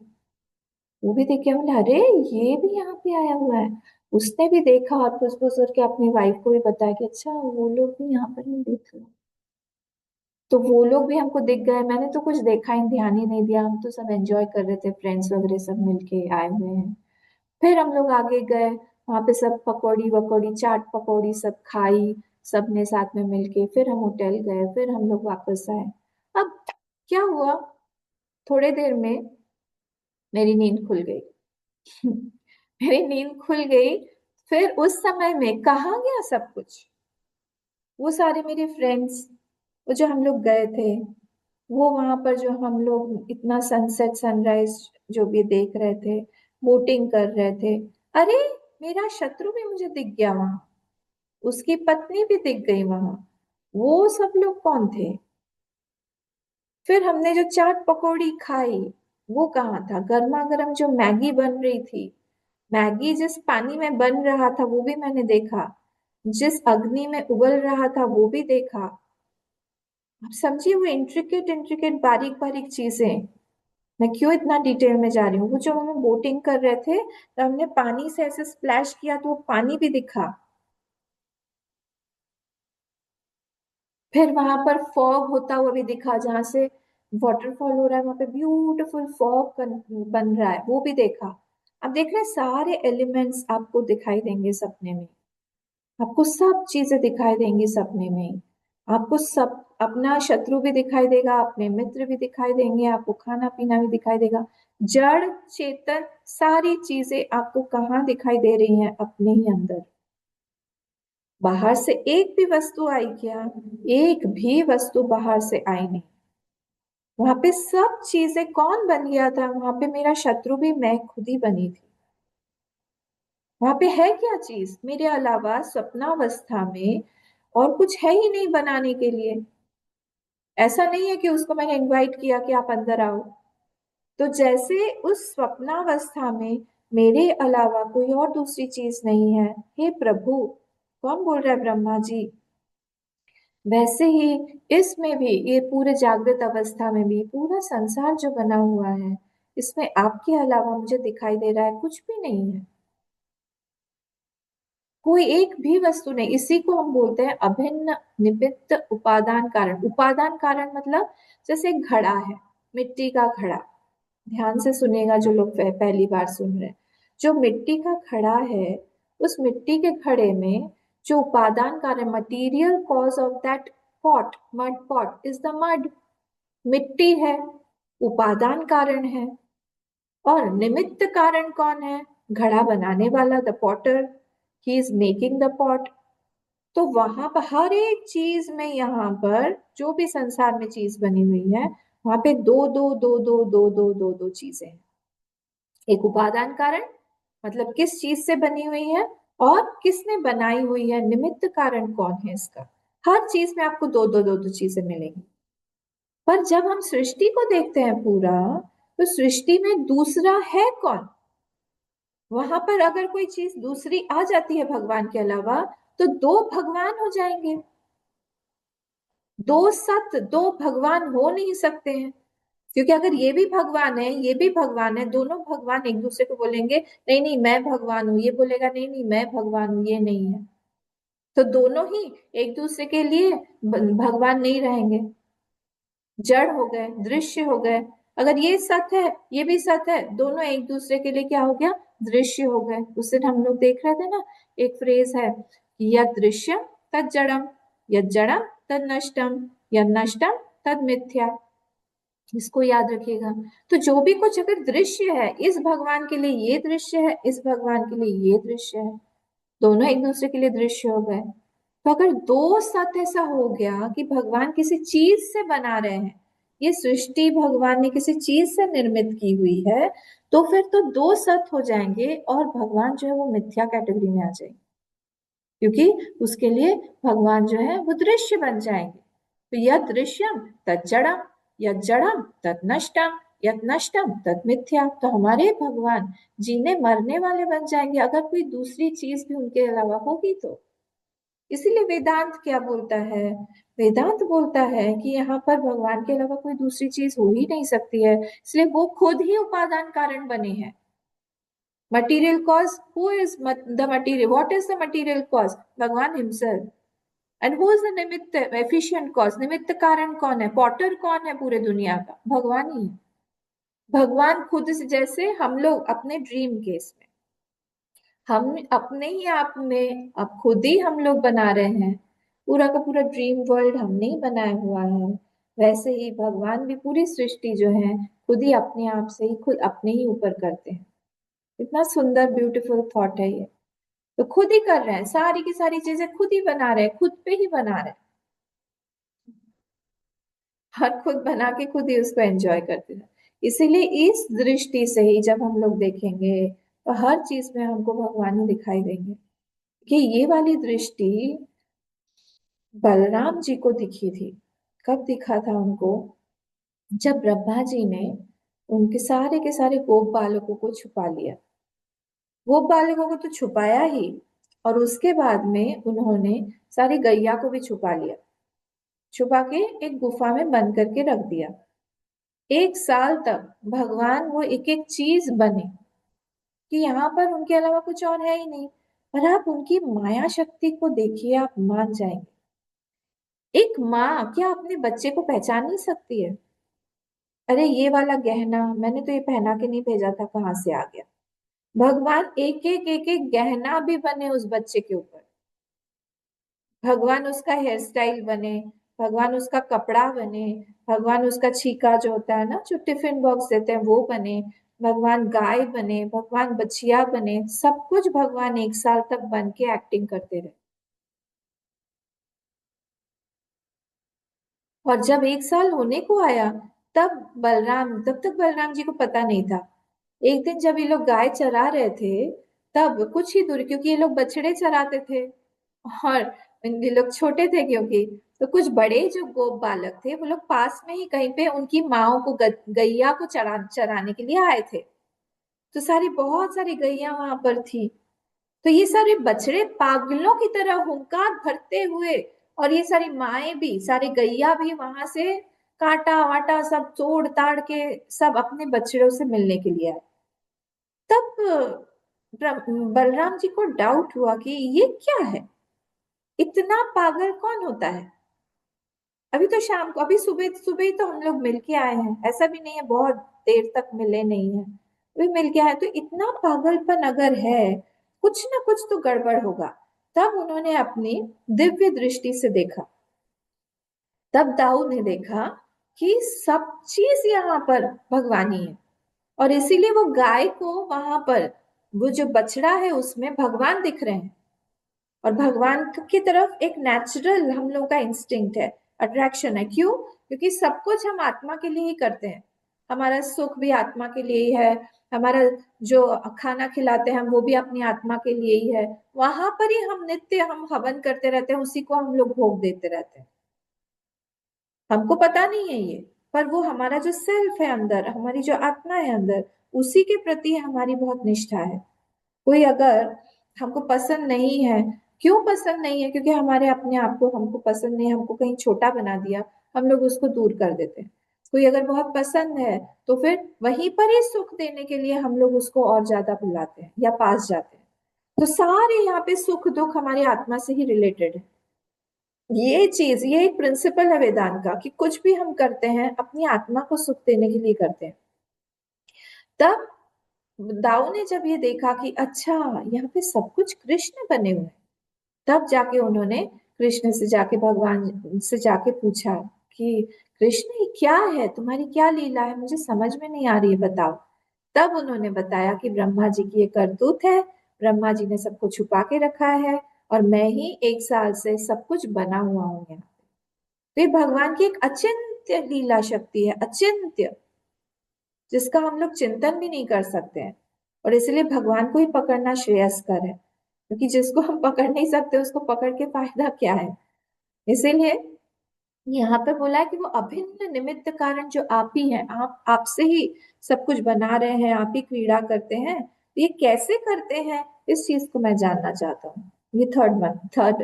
वो भी देख के बोले अरे ये भी यहाँ पे आया हुआ है। उसने भी देखा और फुस फुस करके अपनी वाइफ को भी बताया कि अच्छा वो लोग भी यहाँ पर ही देख रहे हैं। तो वो लोग भी हमको दिख गए, मैंने तो कुछ देखा ही, ध्यान ही नहीं दिया, हम तो सब एंजॉय कर रहे थे, फ्रेंड्स वगैरह सब मिलके आए हुए हैं। फिर हम लोग आगे गए, वहां पे सब पकौड़ी वकौड़ी चाट पकौड़ी सब खाई, सबने साथ में मिलके, फिर हम होटल गए, फिर हम लोग वापस आए। अब क्या हुआ, थोड़े देर में मेरी नींद खुल गई। मेरी नींद खुल गई। फिर उस समय में कहाँ गया सब कुछ? वो सारे मेरे फ्रेंड्स, वो जो हम लोग गए थे, वो वहां पर जो हम लोग इतना सनसेट सनराइज जो भी देख रहे थे, बोटिंग कर रहे थे, अरे मेरा शत्रु भी मुझे दिख गया वहां, उसकी पत्नी भी दिख गई वहां। वो सब लोग कौन थे? फिर हमने जो चाट पकौड़ी खाई, वो कहाँ था? गर्मा गर्म जो मैगी बन रही थी, मैगी जिस पानी में बन रहा था वो भी मैंने देखा, जिस अग्नि में उबल रहा था वो भी देखा। आप समझिए वो इंट्रिकेट इंट्रिकेट बारीक बारीक चीजें। मैं क्यों इतना डिटेल में जा रही हूँ, वो जो हम बोटिंग कर रहे थे तो हमने पानी से ऐसे स्प्लैश किया तो वो पानी भी दिखा। फिर वहां पर फॉग होता हुआ भी दिखा, जहां से वाटरफॉल हो रहा है वहां पे ब्यूटीफुल फॉग बन रहा है, वो भी देखा। अब देख रहे हैं सारे एलिमेंट्स आपको दिखाई देंगे सपने में, आपको सब चीजें दिखाई देंगी सपने में। आपको सब, अपना शत्रु भी दिखाई देगा, अपने मित्र भी दिखाई देंगे, आपको खाना पीना भी दिखाई देगा। जड़ चेतन सारी चीजें आपको कहाँ दिखाई दे रही हैं? अपने ही अंदर। बाहर से एक भी वस्तु आई क्या? एक भी वस्तु बाहर से आई नहीं। वहां पे सब चीजें कौन बन गया था? वहां पे मेरा शत्रु भी मैं खुद ही बनी थी। वहां पे है क्या चीज मेरे अलावा स्वप्नावस्था में? और कुछ है ही नहीं बनाने के लिए। ऐसा नहीं है कि उसको मैंने इनवाइट किया कि आप अंदर आओ। तो जैसे उस स्वप्नावस्था में मेरे अलावा कोई और दूसरी चीज नहीं है, हे प्रभु, कौन बोल रहा है? ब्रह्मा जी। वैसे ही इसमें भी, ये पूरे जागृत अवस्था में भी पूरा संसार जो बना हुआ है, इसमें आपके अलावा मुझे दिखाई दे रहा है कुछ भी नहीं है। कोई एक भी वस्तु नहीं। इसी को हम बोलते हैं अभिन्न निमित्त उपादान कारण। उपादान कारण मतलब जैसे एक घड़ा है, मिट्टी का घड़ा। ध्यान से सुनेगा जो लोग पहली बार सुन रहे हैं। जो मिट्टी का घड़ा है, उस मिट्टी के घड़े में जो उपादान कारण, material cause of that pot, mud pot is the mud. मिट्टी है, उपादान कारण है। और निमित्त कारण कौन है? घड़ा बनाने वाला, the Potter. He is making the pot. तो वहां पर हर एक चीज में, यहाँ पर जो भी संसार में चीज बनी हुई है, वहां पे दो दो दो दो दो दो दो दो चीजें हैं। एक उपादान कारण, मतलब किस चीज से बनी हुई है, और किसने बनाई हुई है, निमित्त कारण कौन है इसका। हर चीज में आपको दो दो दो दो चीजें मिलेंगी। पर जब हम सृष्टि को देखते हैं पूरा, तो सृष्टि में दूसरा है कौन? वहां पर अगर कोई चीज दूसरी आ जाती है भगवान के अलावा, तो दो भगवान हो जाएंगे। दो सत, दो भगवान हो नहीं सकते हैं। क्योंकि अगर ये भी भगवान है, ये भी भगवान है, दोनों भगवान एक दूसरे को बोलेंगे नहीं नहीं मैं भगवान हूं, ये बोलेगा नहीं नहीं मैं भगवान हूं, ये नहीं है। तो दोनों ही एक दूसरे के लिए भगवान नहीं रहेंगे। जड़ हो गए, दृश्य हो गए। अगर ये सत है, ये भी सत है, दोनों एक दूसरे के लिए क्या हो गया? दृश्य हो गए। उस दिन हम लोग देख रहे थे ना, एक फ्रेज है कि यद दृश्यम तद जड़म, यद जड़म तद नष्टम, यद नष्टम तद मिथ्या। इसको याद रखिएगा। तो जो भी कुछ अगर दृश्य है, इस भगवान के लिए ये दृश्य है, इस भगवान के लिए ये दृश्य है, दोनों एक दूसरे के लिए दृश्य हो गए। तो अगर दो सत ऐसा हो गया कि भगवान किसी चीज से बना रहे हैं, ये सृष्टि भगवान ने किसी चीज से निर्मित की हुई है, तो फिर तो दो सत हो जाएंगे और भगवान जो है वो मिथ्या कैटेगरी में आ जाएंगे। क्योंकि उसके लिए भगवान जो है वो दृश्य बन जाएंगे। तो यद दृश्यम तद जड़म, यद जड़म तद नष्टम, यद नष्टम तद मिथ्या। तो हमारे भगवान जीने मरने वाले बन जाएंगे अगर कोई दूसरी चीज भी उनके अलावा होगी तो। इसीलिए वेदांत क्या बोलता है? वेदांत बोलता है कि यहाँ पर भगवान के अलावा कोई दूसरी चीज हो ही नहीं सकती है, इसलिए वो खुद ही उपादान कारण बने हैं। Material cause, who is the material, what is the material cause? Bhagwan himself. And who is the nimitta efficient cause? निमित्त कारण कौन है? पॉटर कौन है पूरे दुनिया का? भगवान ही है। भगवान खुद से, जैसे हम लोग अपने ड्रीम केस में, हम अपने ही आप में अब खुद ही हम लोग बना रहे हैं। पूरा का पूरा ड्रीम वर्ल्ड हमने ही बनाया हुआ है। वैसे ही भगवान भी पूरी सृष्टि जो है खुद ही अपने आप से ही, खुद अपने ही ऊपर करते हैं। इतना सुंदर ब्यूटीफुल थॉट है ये। तो खुद ही कर रहे हैं, सारी की सारी चीजें खुद ही बना रहे हैं, खुद पे ही बना रहे हैं। और खुद बना के खुद ही उसको एंजॉय करते हैं। इसीलिए इस दृष्टि से ही जब हम लोग देखेंगे, तो हर चीज में हमको भगवान ही दिखाई देंगे। कि ये वाली दृष्टि बलराम जी को दिखी थी। कब दिखा था उनको? जब ब्रह्मा जी ने उनके सारे के सारे गोप बालकों को छुपा लिया। गोप बालकों को तो छुपाया ही, और उसके बाद में उन्होंने सारी गैया को भी छुपा लिया। छुपा के एक गुफा में बंद करके रख दिया। 1 साल तक भगवान वो एक एक चीज बने कि यहाँ पर उनके अलावा कुछ और है ही नहीं। और आप उनकी माया शक्ति को देखिए, आप मान जाएंगे। एक माँ क्या अपने बच्चे को पहचान नहीं सकती है? अरे ये वाला गहना मैंने तो ये पहना के नहीं भेजा था, कहाँ से आ गया? भगवान एक एक गहना भी बने उस बच्चे के ऊपर। भगवान उसका हेयर स्टाइल बने, भगवान उसका कपड़ा बने, भगवान उसका छीका जो होता है ना, जो टिफिन बॉक्स देते हैं वो बने, भगवान गाय बने, भगवान बछिया बने, सब कुछ भगवान 1 साल तक बन के एक्टिंग करते रहे। और जब 1 साल होने को आया, तब तक बलराम जी को पता नहीं था। एक दिन जब ये लोग गाय चरा रहे थे, तब कुछ ही दूर, क्योंकि ये लोग बछड़े चराते थे और ये लोग छोटे थे, क्योंकि तो कुछ बड़े जो गोप बालक थे वो लोग पास में ही कहीं पे उनकी माओ को गैया को चराने के लिए आए थे। तो बहुत सारी गैया वहां पर थी। तो ये सारे बछड़े पागलों की तरह हुंकार भरते हुए, और ये सारी माएं भी, सारी गैया भी वहां से कांटा वाटा सब तोड़ ताड़ के सब अपने बछड़ों से मिलने के लिए आए। तब बलराम जी को डाउट हुआ कि ये क्या है, इतना पागल कौन होता है। अभी तो शाम को, अभी सुबह सुबह ही तो हम लोग मिल के आए हैं, ऐसा भी नहीं है बहुत देर तक मिले नहीं है, अभी मिल के आए, तो इतना पागलपन अगर है, कुछ ना कुछ तो गड़बड़ होगा। तब उन्होंने अपनी दिव्य दृष्टि से देखा। तब दाऊ ने देखा कि सब चीज यहाँ पर भगवानी है, और इसीलिए वो गाय को वहां पर, वो जो बछड़ा है उसमें भगवान दिख रहे हैं। और भगवान की तरफ एक नेचुरल हम लोग का इंस्टिंक्ट है, अट्रैक्शन है। क्यों? क्योंकि सब कुछ हम आत्मा के लिए ही करते हैं। हमारा सुख भी आत्मा के लिए ही है, हमारा जो खाना खिलाते हैं हम वो भी अपनी आत्मा के लिए ही है। वहां पर ही हम नित्य हम हवन करते रहते हैं, उसी को हम लोग भोग देते रहते हैं। हमको पता नहीं है ये, पर वो हमारा जो सेल्फ है अंदर, हमारी जो आत्मा है अंदर, उसी के प्रति हमारी बहुत निष्ठा है। कोई अगर हमको पसंद नहीं है, क्यों पसंद नहीं है? क्योंकि हमारे अपने आप को हमको पसंद नहीं, हमको कहीं छोटा बना दिया, हम लोग उसको दूर कर देते हैं। कोई अगर बहुत पसंद है, तो फिर वहीं पर ही सुख देने के लिए हम लोग उसको और ज्यादा बुलाते हैं या पास जाते हैं। तो सारे यहाँ पे सुख दुख हमारी आत्मा से ही रिलेटेड है। ये चीज, ये एक प्रिंसिपल है वेदांत का, कि कुछ भी हम करते हैं अपनी आत्मा को सुख देने के लिए करते हैं। तब दाऊ ने जब ये देखा कि अच्छा, यहाँ पे सब कुछ कृष्ण बने हुए हैं, तब जाके उन्होंने कृष्ण से जाके, भगवान से जाके पूछा कि कृष्ण ये क्या है, तुम्हारी क्या लीला है, मुझे समझ में नहीं आ रही है, बताओ। तब उन्होंने बताया कि ब्रह्मा जी की ये करतूत है, ब्रह्मा जी ने सबको छुपा के रखा है, और मैं ही 1 साल से सब कुछ बना हुआ हूं यहाँ। तो ये भगवान की एक अचिंत्य लीला शक्ति है, अचिंत्य, जिसका हम लोग चिंतन भी नहीं कर सकते हैं। और इसलिए भगवान को ही पकड़ना श्रेयस्कर है, क्योंकि जिसको हम पकड़ नहीं सकते उसको पकड़ के फायदा क्या है। इसीलिए यहाँ पे बोला है कि वो अभिन्न निमित्त कारण जो आप ही हैं, आप आपसे ही सब कुछ बना रहे हैं, आप ही क्रीड़ा करते हैं। तो ये कैसे करते हैं, इस चीज को मैं जानना चाहता हूँ। ये थर्ड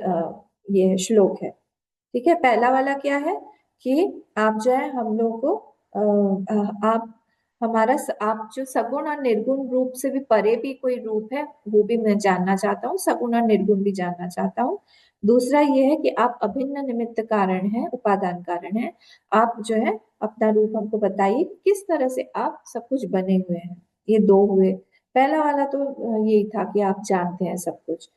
ये श्लोक है। ठीक है, पहला वाला क्या है कि आप जो है हम लोगों को आप आप जो सगुण और निर्गुण रूप से भी परे भी कोई रूप है, वो भी मैं जानना चाहता हूँ, सगुण और निर्गुण भी जानना चाहता हूँ। दूसरा ये है कि आप अभिन्न निमित्त कारण है, उपादान कारण है। आप जो है अपना रूप हमको बताइए, किस तरह से आप सब कुछ बने हुए हैं। ये दो हुए। पहला वाला तो यही था कि आप जानते हैं सब कुछ।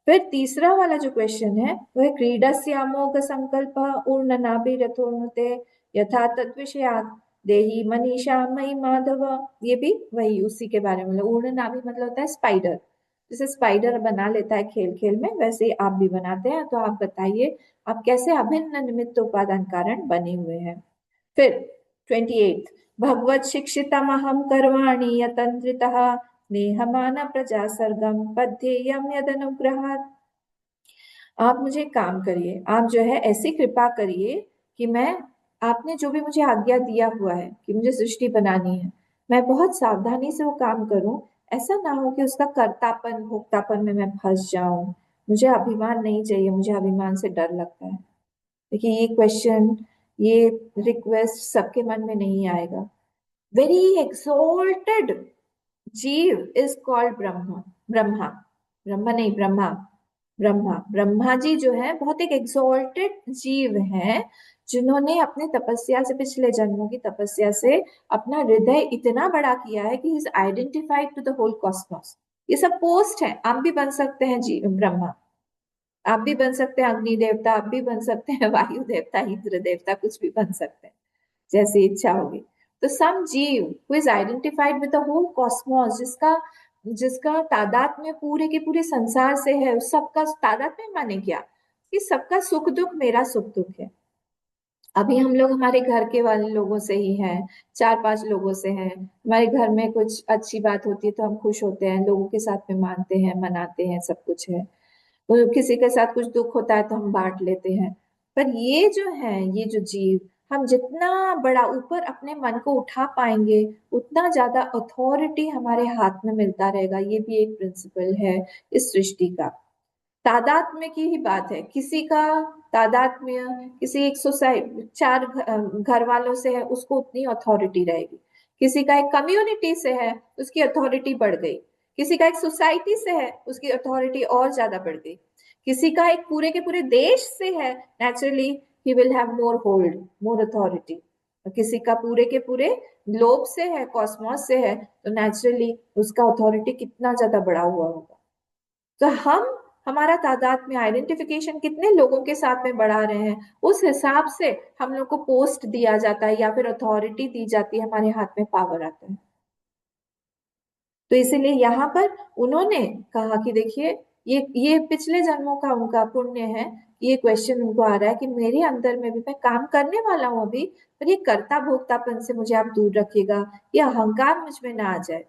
फिर तीसरा वाला जो क्वेश्चन है वो है, क्रीडस्यामोघ संकल्प ऊर्णनाभिरथोनुते यथा तद्विषयात् देहि मनीषा मई माधव। ये भी वही उसी के बारे में, ऊर्णनाभि मतलब होता है स्पाइडर। जैसे स्पाइडर बना लेता है खेल खेल में, वैसे ही आप भी बनाते हैं। तो आप बताइए, आप कैसे अभिन्न निमित्त उपादान कारण बने हुए हैं। फिर 28, भगवत शिक्षितमहं कर्वाणि यतन्त्रितः नेहमान प्रजा सर्गम पद्येयम यदनुग्रहात्। आप मुझे एक काम करिए, आप जो है ऐसी कृपा करिए कि मैं, आपने जो भी मुझे आज्ञा दिया हुआ है कि मुझे सृष्टि बनानी है, मैं बहुत सावधानी से वो काम करूं। ऐसा ना हो कि उसका कर्तापन भोक्तापन में मैं फंस जाऊं। मुझे अभिमान नहीं चाहिए, मुझे अभिमान से डर लगता है। देखिए, ये क्वेश्चन, ये रिक्वेस्ट सबके मन में नहीं आएगा। वेरी एक्सोल्टेड जीव इज कॉल्ड ब्रह्मा। ब्रह्मा, ब्रह्मा नहीं, ब्रह्मा। ब्रह्मा जी जो है बहुत एक एक्सोल्टेड जीव हैं, जिन्होंने अपने तपस्या से, पिछले जन्मों की तपस्या से अपना हृदय इतना बड़ा किया है कि is identified to the whole cosmos. ये सब पोस्ट है, आप भी बन सकते हैं जी ब्रह्मा। आप भी बन सकते हैं अग्नि देवता, आप भी बन सकते हैं वायु देवता, इंद्र देवता, कुछ भी बन सकते हैं, जैसी इच्छा होगी। तो सम जीव who is identified with the whole cosmos, जिसका जिसका तादाद में पूरे के पूरे संसार से है, उस सबका तादाद में माने क्या कि सबका सुख दुख मेरा सुख दुख है। अभी हम लोग हमारे घर के वाले लोगों से ही हैं, चार पांच लोगों से हैं, हमारे घर में कुछ अच्छी बात होती है तो हम खुश होते हैं, लोगों के साथ में मानते हैं, मनाते हैं, सब कुछ है। तो किसी के साथ कुछ दुख होता है तो हम बांट लेते हैं। पर ये जो है, ये जो जीव, हम जितना बड़ा ऊपर अपने मन को उठा पाएंगे, उतना ज्यादा अथॉरिटी हमारे हाथ में मिलता रहेगा। ये भी एक प्रिंसिपल है इस सृष्टि का। तादात्म्य की ही बात है, किसी का तादात्म्य, किसी एक सोसाइटी चार घर वालों से है, उसको उतनी अथॉरिटी रहेगी। किसी का एक कम्युनिटी से है, उसकी अथॉरिटी बढ़ गई। किसी का एक सोसाइटी से है, उसकी अथॉरिटी और ज्यादा बढ़ गई। किसी का एक पूरे के पूरे देश से है, naturally he will have more hold, more authority. किसी का पूरे के पूरे ग्लोब से है, कॉस्मोस से है, तो नेचुरली उसका अथॉरिटी कितना ज्यादा बढ़ा हुआ होगा। तो हम हमारा तादाद में आइडेंटिफिकेशन कितने लोगों के साथ में बढ़ा रहे हैं, उस हिसाब से हम लोग को पोस्ट दिया जाता है या फिर अथॉरिटी दी जाती है, हमारे हाथ में पावर आता है। तो इसीलिए यहाँ पर उन्होंने कहा कि देखिए, ये पिछले जन्मों का उनका पुण्य है। ये क्वेश्चन उनको आ रहा है कि मेरे अंदर में भी मैं काम करने वाला हूँ अभी, पर ये कर्ता भोक्तापन से मुझे आप दूर रखिएगा, ये अहंकार मुझ में ना आ जाए।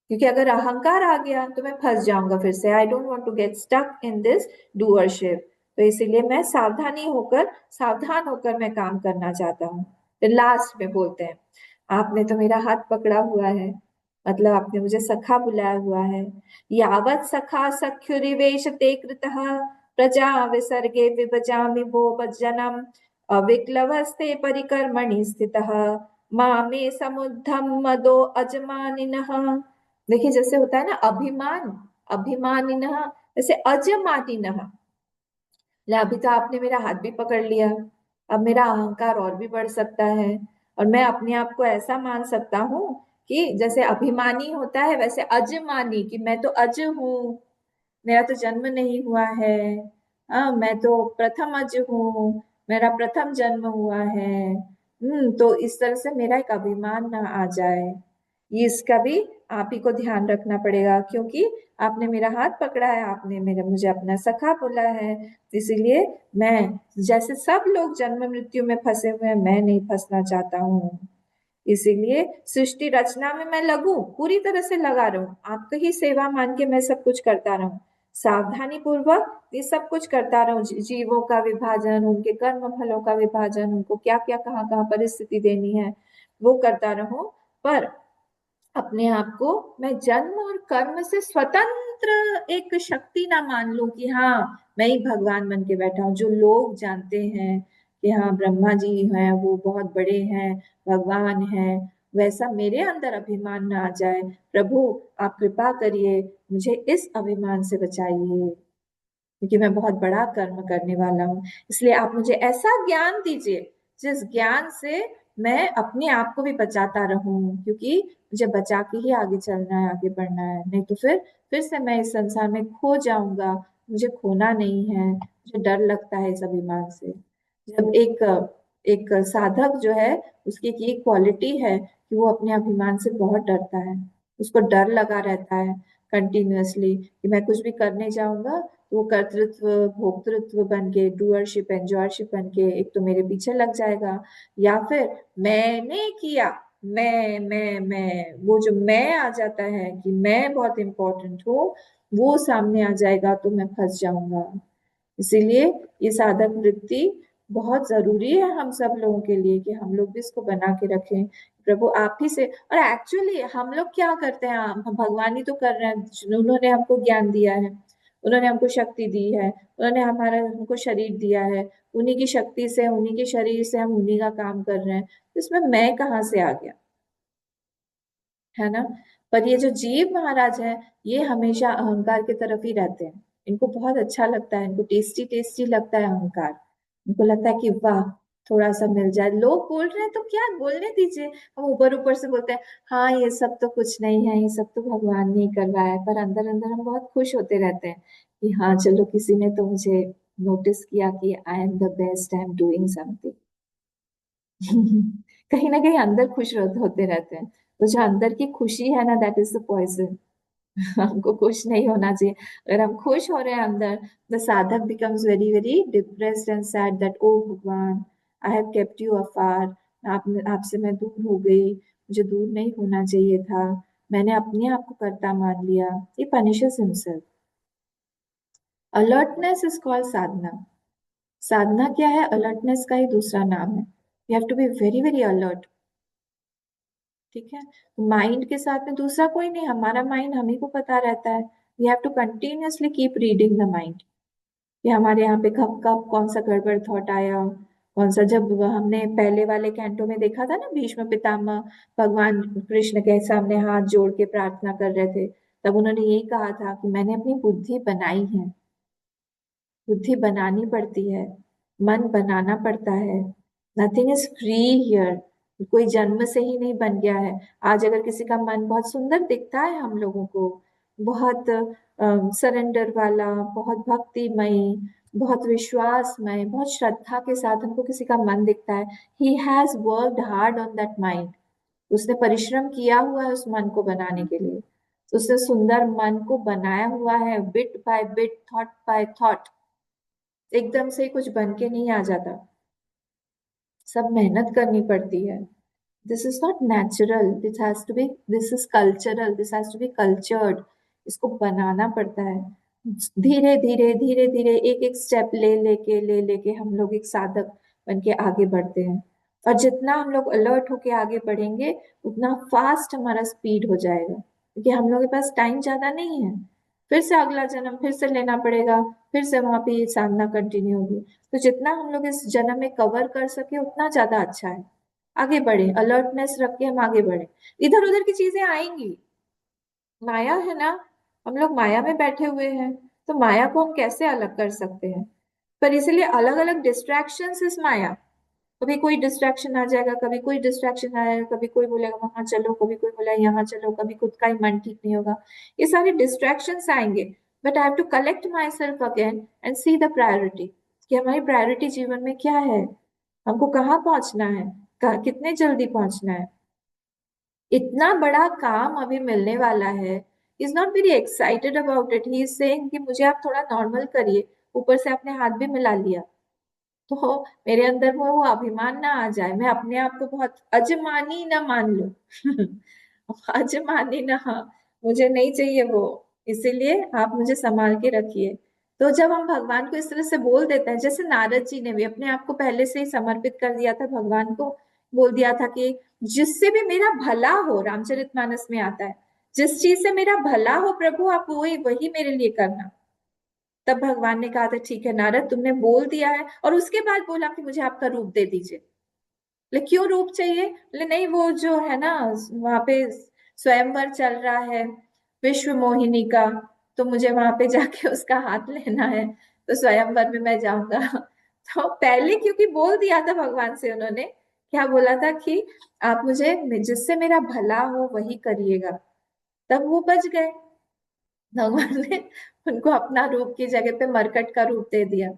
क्योंकि अगर अहंकार आ गया तो मैं फंस जाऊंगा फिर से। I don't want to get stuck in this doership. तो इसीलिए मैं सावधान होकर मैं काम करना चाहता हूँ। फिर लास्ट में बोलते हैं, आपने तो मेरा हाथ पकड़ा हुआ है, मतलब आपने मुझे सखा बुलाया हुआ है। यावत सखा सख्युरिवेश ते कृतः प्रजा विसर्गे विभजामि वो जनम अविक्लवस्ते परिकर्मणि स्थितः मामे समुद्धम मदो अजमानिनः। देखिए, जैसे होता है ना अभिमान, अभिमानिनः, जैसे अजमानिनः। अभी तो आपने मेरा हाथ भी पकड़ लिया, अब मेरा अहंकार और भी बढ़ सकता है, और मैं अपने आप को ऐसा मान सकता हूँ कि जैसे अभिमानी होता है वैसे अजमानी, कि मैं तो अज हूँ, मेरा तो जन्म नहीं हुआ है। हाँ, मैं तो प्रथम अज हूँ, मेरा प्रथम जन्म हुआ है। तो इस तरह से मेरा एक अभिमान ना आ जाए, ये इसका भी आप ही को ध्यान रखना पड़ेगा। क्योंकि आपने मेरा हाथ पकड़ा है, आपने मेरे मुझे अपना सखा बोला है, इसीलिए मैं, जैसे सब लोग जन्म मृत्यु में फंसे हुए हैं, मैं नहीं फंसना चाहता हूँ। इसीलिए सृष्टि रचना में मैं लगूं, पूरी तरह से लगा रहूं, आपकी ही सेवा मान के मैं सब कुछ करता रहूं, सावधानी पूर्वक ये सब कुछ करता रहूं। जीवों का विभाजन, उनके कर्म फलों का विभाजन, उनको क्या क्या कहाँ कहाँ परिस्थिति देनी है वो करता रहूं। पर अपने आप को मैं जन्म और कर्म से स्वतंत्र एक शक्ति ना मान लूं कि हाँ मैं ही भगवान बन के बैठा हूँ। जो लोग जानते हैं कि हाँ ब्रह्मा जी हैं, वो बहुत बड़े हैं, भगवान हैं, वैसा मेरे अंदर अभिमान ना आ जाए। प्रभु आप कृपा करिए, मुझे इस अभिमान से बचाइए, क्योंकि मैं बहुत बड़ा कर्म करने वाला हूँ। इसलिए आप मुझे ऐसा ज्ञान दीजिए जिस ज्ञान से मैं अपने आप को भी बचाता रहूं, क्योंकि मुझे बचा के ही आगे चलना है, आगे बढ़ना है, नहीं तो फिर से मैं इस संसार में खो जाऊंगा। मुझे खोना नहीं है, मुझे डर लगता है इस अभिमान से। जब एक एक साधक जो है, उसकी एक ये क्वालिटी है कि वो अपने अभिमान से बहुत डरता है। उसको डर लगा रहता है कंटिन्यूअसली कि मैं कुछ भी करने जाऊंगा तो वो कर्तृत्व भोक्तृत्व बन के, डूअरशिप एंजॉयरशिप बन के एक तो मेरे पीछे लग जाएगा, या फिर मैंने किया, मैं वो जो मैं आ जाता है कि मैं बहुत इंपॉर्टेंट हूँ, वो सामने आ जाएगा तो मैं फंस जाऊंगा। इसीलिए ये साधक वृत्ति बहुत जरूरी है हम सब लोगों के लिए, कि हम लोग भी इसको बना के रखें। प्रभु आप ही से, और एक्चुअली हम लोग क्या करते हैं, हम भगवान ही तो कर रहे हैं। उन्होंने हमको ज्ञान दिया है, उन्होंने हमको शक्ति दी है, उन्होंने हमको शरीर दिया है, उन्हीं की शक्ति से, उन्हीं के शरीर से हम उन्हीं का काम कर रहे हैं। तो इसमें मैं कहाँ से आ गया, है ना। पर ये जो जीव महाराज है, ये हमेशा अहंकार की तरफ ही रहते हैं। इनको बहुत अच्छा लगता है, इनको टेस्टी टेस्टी लगता है अहंकार। इनको लगता है कि वाह, थोड़ा सा मिल जाए, लोग बोल रहे हैं तो क्या बोलने दीजिए। हम ऊपर ऊपर से बोलते हैं हाँ ये सब तो कुछ नहीं है, ये सब तो भगवान ने ही करवाया है, पर अंदर अंदर हम बहुत खुश होते रहते हैं कि हाँ चलो किसी ने तो मुझे नोटिस किया कि I am the best, I am doing something. कहीं ना कहीं अंदर खुश होते रहते हैं। तो जो अंदर की खुशी है ना, दैट इज द पॉइजन। हमको खुश नहीं होना चाहिए। अगर हम खुश हो रहे हैं अंदर, the sadhak becomes very very depressed and sad that oh Bhagwan, I have kept you afar. आपसे मैं दूर हो गई, मुझे दूर नहीं होना चाहिए था, मैंने अपने आप को कर्ता मान लिया। ये punishes himself. Alertness is called sadhana. साधना क्या है? अलर्टनेस का ही दूसरा नाम है। You have to be very very alert. ठीक है। माइंड के साथ में दूसरा कोई नहीं, हमारा माइंड हम ही को पता रहता है। We have to continuously keep reading the mind कि हमारे यहाँ पे कब कब कौन सा गड़बड़ थॉट आया, कौन सा। जब हमने पहले वाले कैंटो में देखा था ना, भीष्म पितामह भगवान कृष्ण के सामने हाथ जोड़ के प्रार्थना कर रहे थे, तब उन्होंने यही कहा था कि मैंने अपनी बुद्धि बनाई है। बुद्धि बनानी पड़ती है, मन बनाना पड़ता है। Nothing is free here. कोई जन्म से ही नहीं बन गया है। आज अगर किसी का मन बहुत सुंदर दिखता है हम लोगों को, बहुत सरेंडर वाला, बहुत भक्तिमय, बहुत विश्वासमय, बहुत श्रद्धा के साथ हमको किसी का मन दिखता है, he has worked hard on that mind. उसने परिश्रम किया हुआ है उस मन को बनाने के लिए। उसने सुंदर मन को बनाया हुआ है, bit by bit, thought bye thought. एकदम से कुछ बन के नहीं आ जाता, सब मेहनत करनी पड़ती है। This is not natural, this is cultural, this has to be cultured. इसको बनाना पड़ता है। धीरे धीरे धीरे धीरे एक एक स्टेप ले लेके हम लोग एक साधक बन के आगे बढ़ते हैं। और जितना हम लोग अलर्ट होके आगे बढ़ेंगे, उतना फास्ट हमारा स्पीड हो जाएगा, क्योंकि हम लोग के पास टाइम ज्यादा नहीं है। फिर से अगला जन्म फिर से लेना पड़ेगा, फिर से वहां पे ये साधना कंटिन्यू होगी। तो जितना हम लोग इस जन्म में कवर कर सके उतना ज्यादा अच्छा है। आगे बढ़े, अलर्टनेस रख के हम आगे बढ़े। इधर उधर की चीजें आएंगी, माया है ना, हम लोग माया में बैठे हुए हैं। तो माया को हम कैसे अलग कर सकते हैं? पर इसीलिए अलग अलग डिस्ट्रैक्शंस इस माया। कभी कोई डिस्ट्रैक्शन आ जाएगा, कभी कोई डिस्ट्रैक्शन आएगा, कभी कोई बोलेगा वहां चलो, कभी कोई बोला यहाँ चलो, कभी खुद का ही मन ठीक नहीं होगा। ये सारे डिस्ट्रैक्शंस आएंगे। But I have to collect myself again and see the priority, कि हमारी प्रायोरिटी जीवन में क्या है, हमको कहाँ पहुंचना है, कितने जल्दी पहुंचना है। इतना बड़ा काम अभी मिलने वाला है। Is not very excited about it, he is saying कि मुझे आप थोड़ा नॉर्मल करिए। ऊपर से आपने हाथ भी मिला लिया। तो मेरे अंदर वो अभिमान ना आ जाए, मैं अपने आप को बहुत अजमानी ना मान लूं। अजमानी ना, हाँ, मुझे नहीं चाहिए वो। इसीलिए आप मुझे संभाल के रखिए। तो जब हम भगवान को इस तरह से बोल देते हैं, जैसे नारद जी ने भी अपने आप को पहले से ही समर्पित कर दिया था भगवान को, बोल दिया था कि जिससे भी मेरा भला हो, रामचरितमानस में आता है, जिस चीज से मेरा भला हो प्रभु, आप वही वही मेरे लिए करना। तब भगवान ने कहा था ठीक है नारद, तुमने बोल दिया है। और उसके बाद बोला कि मुझे आपका रूप दे दीजिए। बोले क्यों रूप चाहिए? बोले नहीं, वो जो है ना, वहां पे स्वयंवर चल रहा है विश्व मोहिनी का, तो मुझे वहां पे जाके उसका हाथ लेना है, तो स्वयंवर में मैं जाऊंगा। तो पहले क्योंकि बोल दिया था भगवान से उन्होंने, क्या बोला था कि आप मुझे जिससे मेरा भला हो वही करिएगा, तब वो बच गए। भगवान ने उनको अपना रूप की जगह पे मरकट का रूप दे दिया।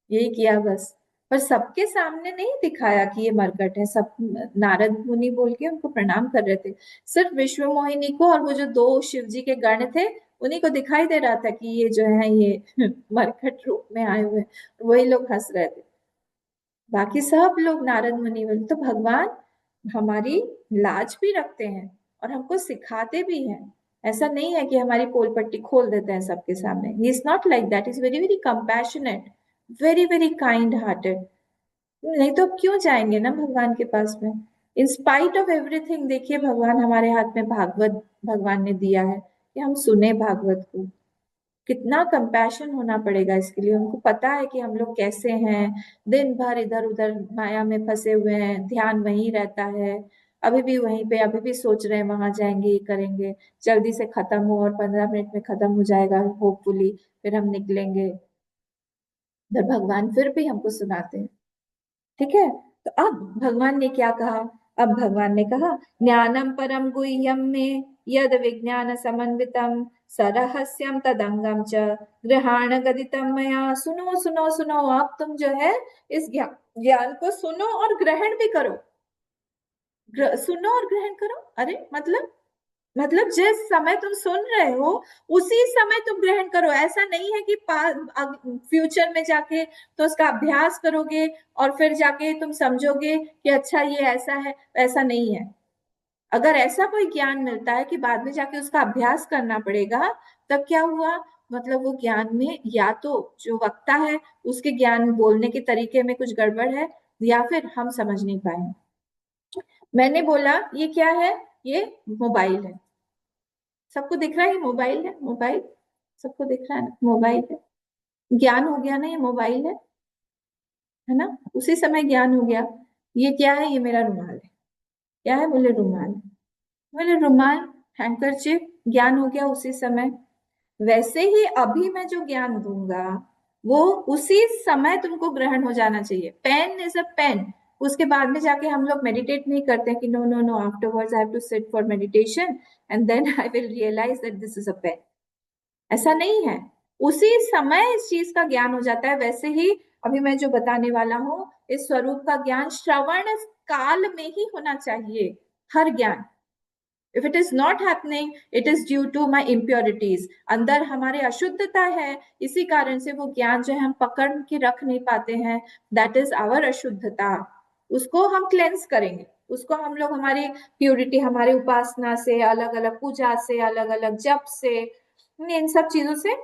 यही किया बस। पर सबके सामने नहीं दिखाया कि ये मरकट है। सब नारद मुनि बोल के उनको प्रणाम कर रहे थे। सिर्फ विश्व मोहिनी को और वो जो दो शिव जी के गण थे, उन्हीं को दिखाई दे रहा था कि ये जो है ये मरकट रूप में आए हुए। वही लोग हंस रहे थे, बाकी सब लोग नारद मुनि बोले। तो भगवान हमारी लाज भी रखते हैं और हमको सिखाते भी हैं। ऐसा नहीं है कि हमारी पोल पट्टी खोल देते हैं सबके सामने। He is not like that, is very very compassionate, very very kind hearted. नहीं तो अब क्यों जाएंगे ना भगवान के पास में। इन स्पाइट ऑफ एवरीथिंग, देखिए भगवान हमारे हाथ में भागवत भगवान ने दिया है कि हम सुने भागवत को। कितना कंपैशन होना पड़ेगा इसके लिए। उनको पता है कि हम लोग कैसे हैं, दिन भर इधर उधर माया में फंसे हुए हैं, ध्यान वहीं रहता है, अभी भी वहीं पे, अभी भी सोच रहे हैं वहां जाएंगे ये करेंगे, जल्दी से खत्म हो और 15 मिनट में खत्म हो जाएगा होपफुली, फिर हम निकलेंगे। पर भगवान फिर भी हमको सुनाते हैं। ठीक है। तो अब भगवान ने क्या कहा? अब भगवान ने कहा ज्ञानम परम गुह्यम में यद विज्ञान समन्वितम सरहस्यम तदंगम च ग्रहण गदितम मया। सुनो सुनो सुनो, अब तुम जो है इस ज्ञान को सुनो और ग्रहण भी करो। सुनो और ग्रहण करो, अरे मतलब जिस समय तुम सुन रहे हो उसी समय तुम ग्रहण करो। ऐसा नहीं है कि फ्यूचर में जाके तो उसका अभ्यास करोगे और फिर जाके तुम समझोगे कि अच्छा ये ऐसा है। ऐसा नहीं है। अगर ऐसा कोई ज्ञान मिलता है कि बाद में जाके उसका अभ्यास करना पड़ेगा, तब क्या हुआ? मतलब वो ज्ञान में या तो जो वक्ता है उसके ज्ञान बोलने के तरीके में कुछ गड़बड़ है, या फिर हम समझ नहीं पाए। मैंने बोला ये क्या है? ये मोबाइल है। सबको दिख रहा है ये मोबाइल है? मोबाइल सबको दिख रहा है ना? मोबाइल है। ज्ञान हो गया ना, ये मोबाइल है ना? उसी समय ज्ञान हो गया। ये क्या है? ये मेरा रुमाल है। क्या है? बोले रुमाल। बोले रुमाल, हैंकरचिप। ज्ञान हो गया उसी समय। वैसे ही अभी मैं जो ज्ञान दूंगा वो उसी समय तुमको ग्रहण हो जाना चाहिए। Pain is a pain. उसके बाद में जाके हम लोग मेडिटेट नहीं करते कि no no no, afterwards I have to sit for meditation and then I will realise that this is a pain. ऐसा नहीं है। उसी समय इस चीज का ज्ञान हो जाता है। वैसे ही अभी मैं जो बताने वाला हूँ, इस स्वरूप का ज्ञान श्रवण काल में ही होना चाहिए। हर ज्ञान, if it is not happening it is due to my impurities. अंदर हमारे अशुद्धता है, इसी कारण से वो ज्ञान जो है हम पकड़ के रख नहीं पाते हैं। दैट इज आवर अशुद्धता। उसको हम क्लेंस करेंगे। उसको हम लोग हमारी प्योरिटी, हमारे उपासना से, अलग अलग पूजा से, अलग अलग जप से, इन सब चीजों से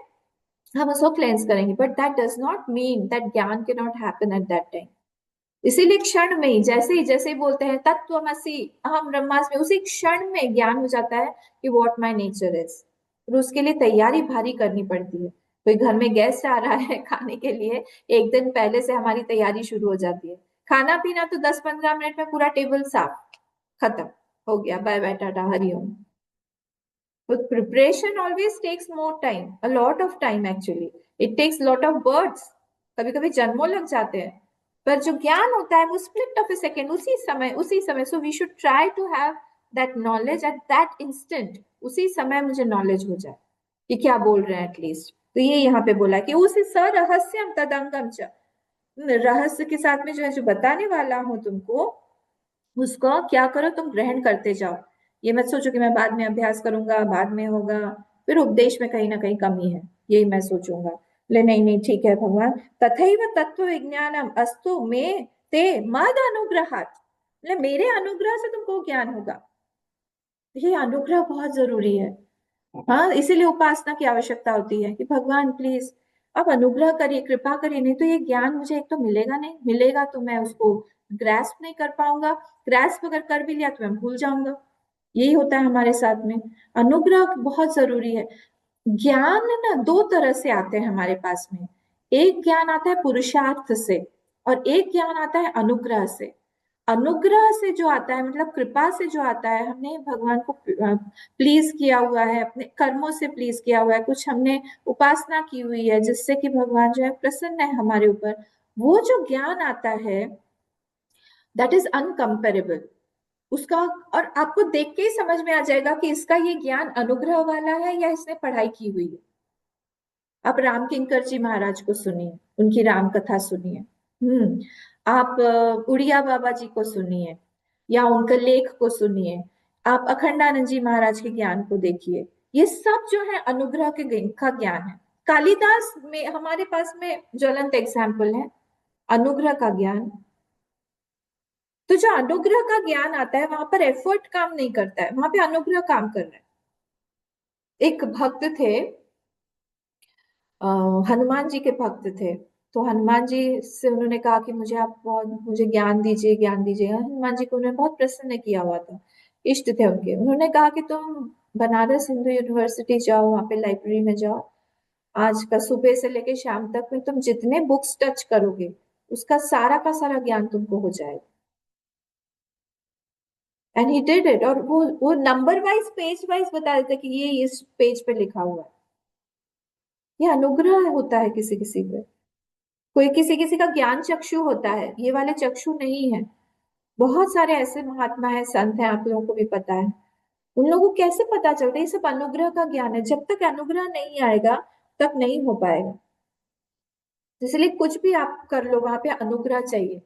हम उसको क्लेंस करेंगे। But that does not mean that ज्ञान के not happen at that time. इसीलिए क्षण में ही, जैसे ही बोलते हैं तत्वमसि अहम ब्रह्मास्मि, उसी क्षण में ज्ञान हो जाता है कि व्हाट माय नेचर इज। और उसके लिए तैयारी भारी करनी पड़ती है। कोई घर में गेस्ट आ रहा है खाने के लिए, एक दिन पहले से हमारी तैयारी शुरू हो जाती है। खाना पीना तो 10-15 मिनट में पूरा टेबल साफ, खत्म हो गया, bye bye Tata Hariom. But preparation always takes more time, a lot of time actually. It takes lot of births. कभी कभी जन्मों लग जाते हैं। पर जो ज्ञान होता है वो स्प्लिट ऑफ ए सेकेंड, उसी समय so we should try to have that knowledge at that instant. उसी समय मुझे नॉलेज हो जाए कि क्या बोल रहे हैं एटलीस्ट। तो ये यहाँ पे बोला कि उस सरहस्यम तदंगम च, रहस्य के साथ में जो है, जो बताने वाला हूं तुमको, उसको क्या करो, तुम ग्रहण करते जाओ। ये मत सोचो कि मैं बाद में अभ्यास करूंगा, बाद में होगा, फिर उपदेश में कहीं ना कहीं कमी है, यही मैं सोचूंगा। ले नहीं नहीं, ठीक है भगवान। तथैव तत्व विज्ञानम अस्तु में ते मद अनुग्रहात्, मतलब मेरे अनुग्रह से तुमको ज्ञान होगा। ये अनुग्रह बहुत जरूरी है। हाँ, इसीलिए उपासना की आवश्यकता होती है कि भगवान प्लीज आप अनुग्रह करिए, कृपा करिए, नहीं तो ये ज्ञान मुझे एक तो मिलेगा नहीं, मिलेगा तो मैं उसको ग्रैस्प नहीं कर पाऊंगा, ग्रैस्प अगर कर भी लिया तो मैं भूल जाऊंगा। यही होता है हमारे साथ में। अनुग्रह बहुत जरूरी है। ज्ञान ना दो तरह से आते हैं हमारे पास में। एक ज्ञान आता है पुरुषार्थ से, और एक ज्ञान आता है अनुग्रह से। अनुग्रह से जो आता है, मतलब कृपा से जो आता है, हमने भगवान को प्लीज किया हुआ है, अपने कर्मों से प्लीज किया हुआ है, कुछ हमने उपासना की हुई है जिससे कि भगवान जो है प्रसन्न है हमारे ऊपर। वो जो ज्ञान आता है दैट इज अनकंपेरेबल। उसका, और आपको देख के ही समझ में आ जाएगा कि इसका ये ज्ञान अनुग्रह वाला है या इसने पढ़ाई की हुई है। आप राम किंकर जी महाराज को सुनिए, उनकी राम कथा सुनिए। आप उड़िया बाबा जी को सुनिए, या उनके लेख को सुनिए। आप अखंडानंद जी महाराज के ज्ञान को देखिए। ये सब जो है अनुग्रह के का ज्ञान है। कालिदास में हमारे पास में ज्वलंत एग्जाम्पल है अनुग्रह का ज्ञान। तो जो अनुग्रह का ज्ञान आता है वहां पर एफर्ट काम नहीं करता है, वहां पे अनुग्रह काम कर रहा है। एक भक्त थे, हनुमान जी के भक्त थे। तो हनुमान जी से उन्होंने कहा कि मुझे आप बहुत, मुझे ज्ञान दीजिए, ज्ञान दीजिए। हनुमान जी को उन्होंने बहुत प्रसन्न किया हुआ था, इष्ट थे उनके। उन्होंने कहा कि तुम बनारस हिंदू यूनिवर्सिटी जाओ, वहां पे लाइब्रेरी में जाओ, आज का सुबह से लेके शाम तक में तुम जितने बुक्स टच करोगे उसका सारा का सारा ज्ञान तुमको हो जाएगा। And he did it. और वो नंबर वाइज, पेज वाइज बता देता कि ये इस पेज पे लिखा हुआ है। ये अनुग्रह होता है किसी किसी पे। कोई किसी किसी का ज्ञान चक्षु होता है, ये वाले चक्षु नहीं है। बहुत सारे ऐसे महात्मा है, संत हैं, आप लोगों को भी पता है, उन लोगों को कैसे पता चलता है? ये सब अनुग्रह का ज्ञान है, जब तक अनुग्रह नहीं आएगा तब नहीं हो पाएगा। इसलिए कुछ भी आप कर लो, वहां पे अनुग्रह चाहिए।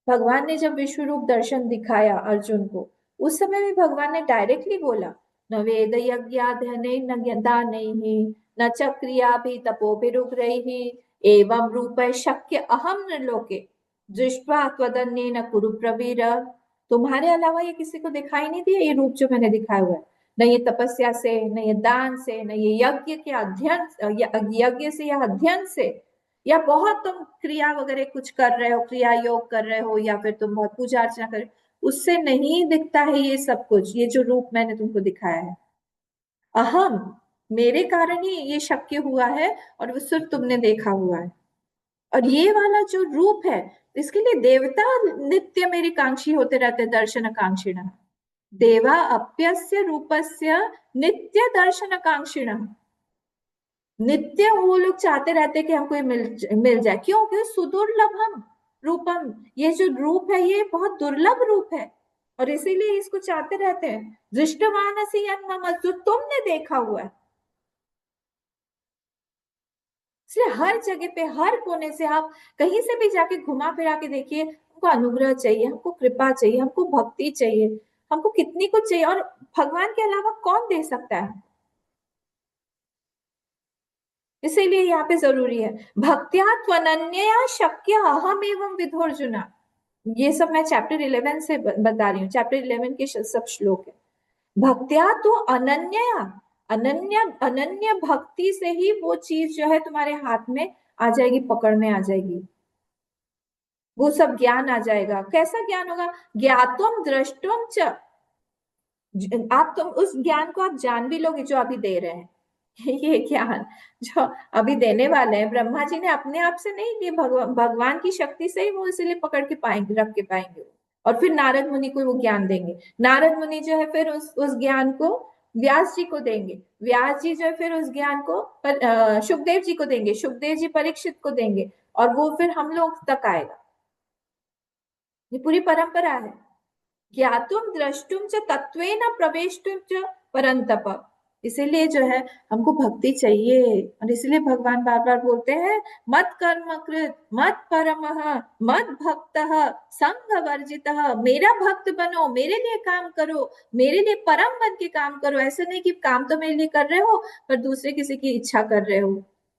भगवान ने जब विश्व रूप दर्शन दिखाया अर्जुन को, उस समय भी भगवान ने डायरेक्टली बोला, न वेद यज्ञाध्ययने न दानैहि न च क्रियाभिः तपोभिरुग्रैः एवं रूप शक्य अहम नृलोके दृष्ट्वा त्वदन्येन कुरु प्रवीर। तुम्हारे अलावा ये किसी को दिखाई नहीं दिया, ये रूप जो मैंने दिखाया हुआ है। न ये तपस्या से, न ये दान से, न ये यज्ञ के अध्ययन, यज्ञ से या अध्ययन से, या बहुत तुम क्रिया वगैरह कुछ कर रहे हो, क्रिया योग कर रहे हो, या फिर तुम बहुत पूजा अर्चना कर रहे हो, उससे नहीं दिखता है ये सब कुछ। ये जो रूप मैंने तुमको दिखाया है, अहम, मेरे कारण ही ये शक्य हुआ है, और वो सिर्फ तुमने देखा हुआ है। और ये वाला जो रूप है, इसके लिए देवता नित्य मेरी कांक्षी होते रहते, दर्शन कांक्षिण। देवा अप्यस्य रूपस्य नित्य दर्शन कांक्षिण। नित्य वो लोग चाहते रहते कि हमको ये मिल जाए। क्यों? क्योंकि सुदुर्लभम रूपम, ये जो रूप है ये बहुत दुर्लभ रूप है, और इसीलिए इसको चाहते रहते हैं। दृष्टवानसि यन्मम, जो तुमने देखा हुआ है। इसलिए हर जगह पे, हर कोने से आप कहीं से भी जाके घुमा फिरा के देखिए, हमको अनुग्रह चाहिए, हमको कृपा चाहिए, हमको भक्ति चाहिए, हमको कितनी कुछ चाहिए। और भगवान के अलावा कौन दे सकता है? इसीलिए यहाँ पे जरूरी है, भक्त्या त्वनन्यया शक्य अहम एवं विधोर्जुना। ये सब मैं चैप्टर 11 से बता रही हूँ, चैप्टर 11 के सब श्लोक है। भक्त्या तो अनन्या, अनन्य अनन्य भक्ति से ही वो चीज जो है तुम्हारे हाथ में आ जाएगी, पकड़ में आ जाएगी, वो सब ज्ञान आ जाएगा। कैसा ज्ञान होगा? ज्ञातुम द्रष्टुम च, आप तुम उस ज्ञान को आप जान भी लोगे जो अभी दे रहे हैं। ये ज्ञान जो अभी देने वाले हैं, ब्रह्मा जी ने अपने आप से नहीं दिए, भगवान की शक्ति से ही वो इसलिए पकड़ के पाएंगे, रख के पाएंगे। और फिर नारद मुनि को वो ज्ञान देंगे। नारद मुनि जो है फिर उस ज्ञान को व्यास जी को देंगे। व्यास जी जो है फिर उस ज्ञान को सुखदेव जी को देंगे। सुखदेव जी परीक्षित को देंगे, और वो फिर हम लोग तक आएगा। ये पूरी परंपरा है। ज्ञातुम द्रष्टुम च तत्वेन प्रवेष्टुम च परंतप। इसीलिए जो है हमको भक्ति चाहिए, और इसलिए भगवान बार बार बोलते हैं, मत कर्म कृत मत परमः मत भक्तः संग वर्जितः। मेरा भक्त बनो, मेरे लिए काम करो, मेरे लिए परम बन के काम करो। ऐसे नहीं कि काम तो मेरे लिए कर रहे हो पर दूसरे किसी की इच्छा कर रहे हो,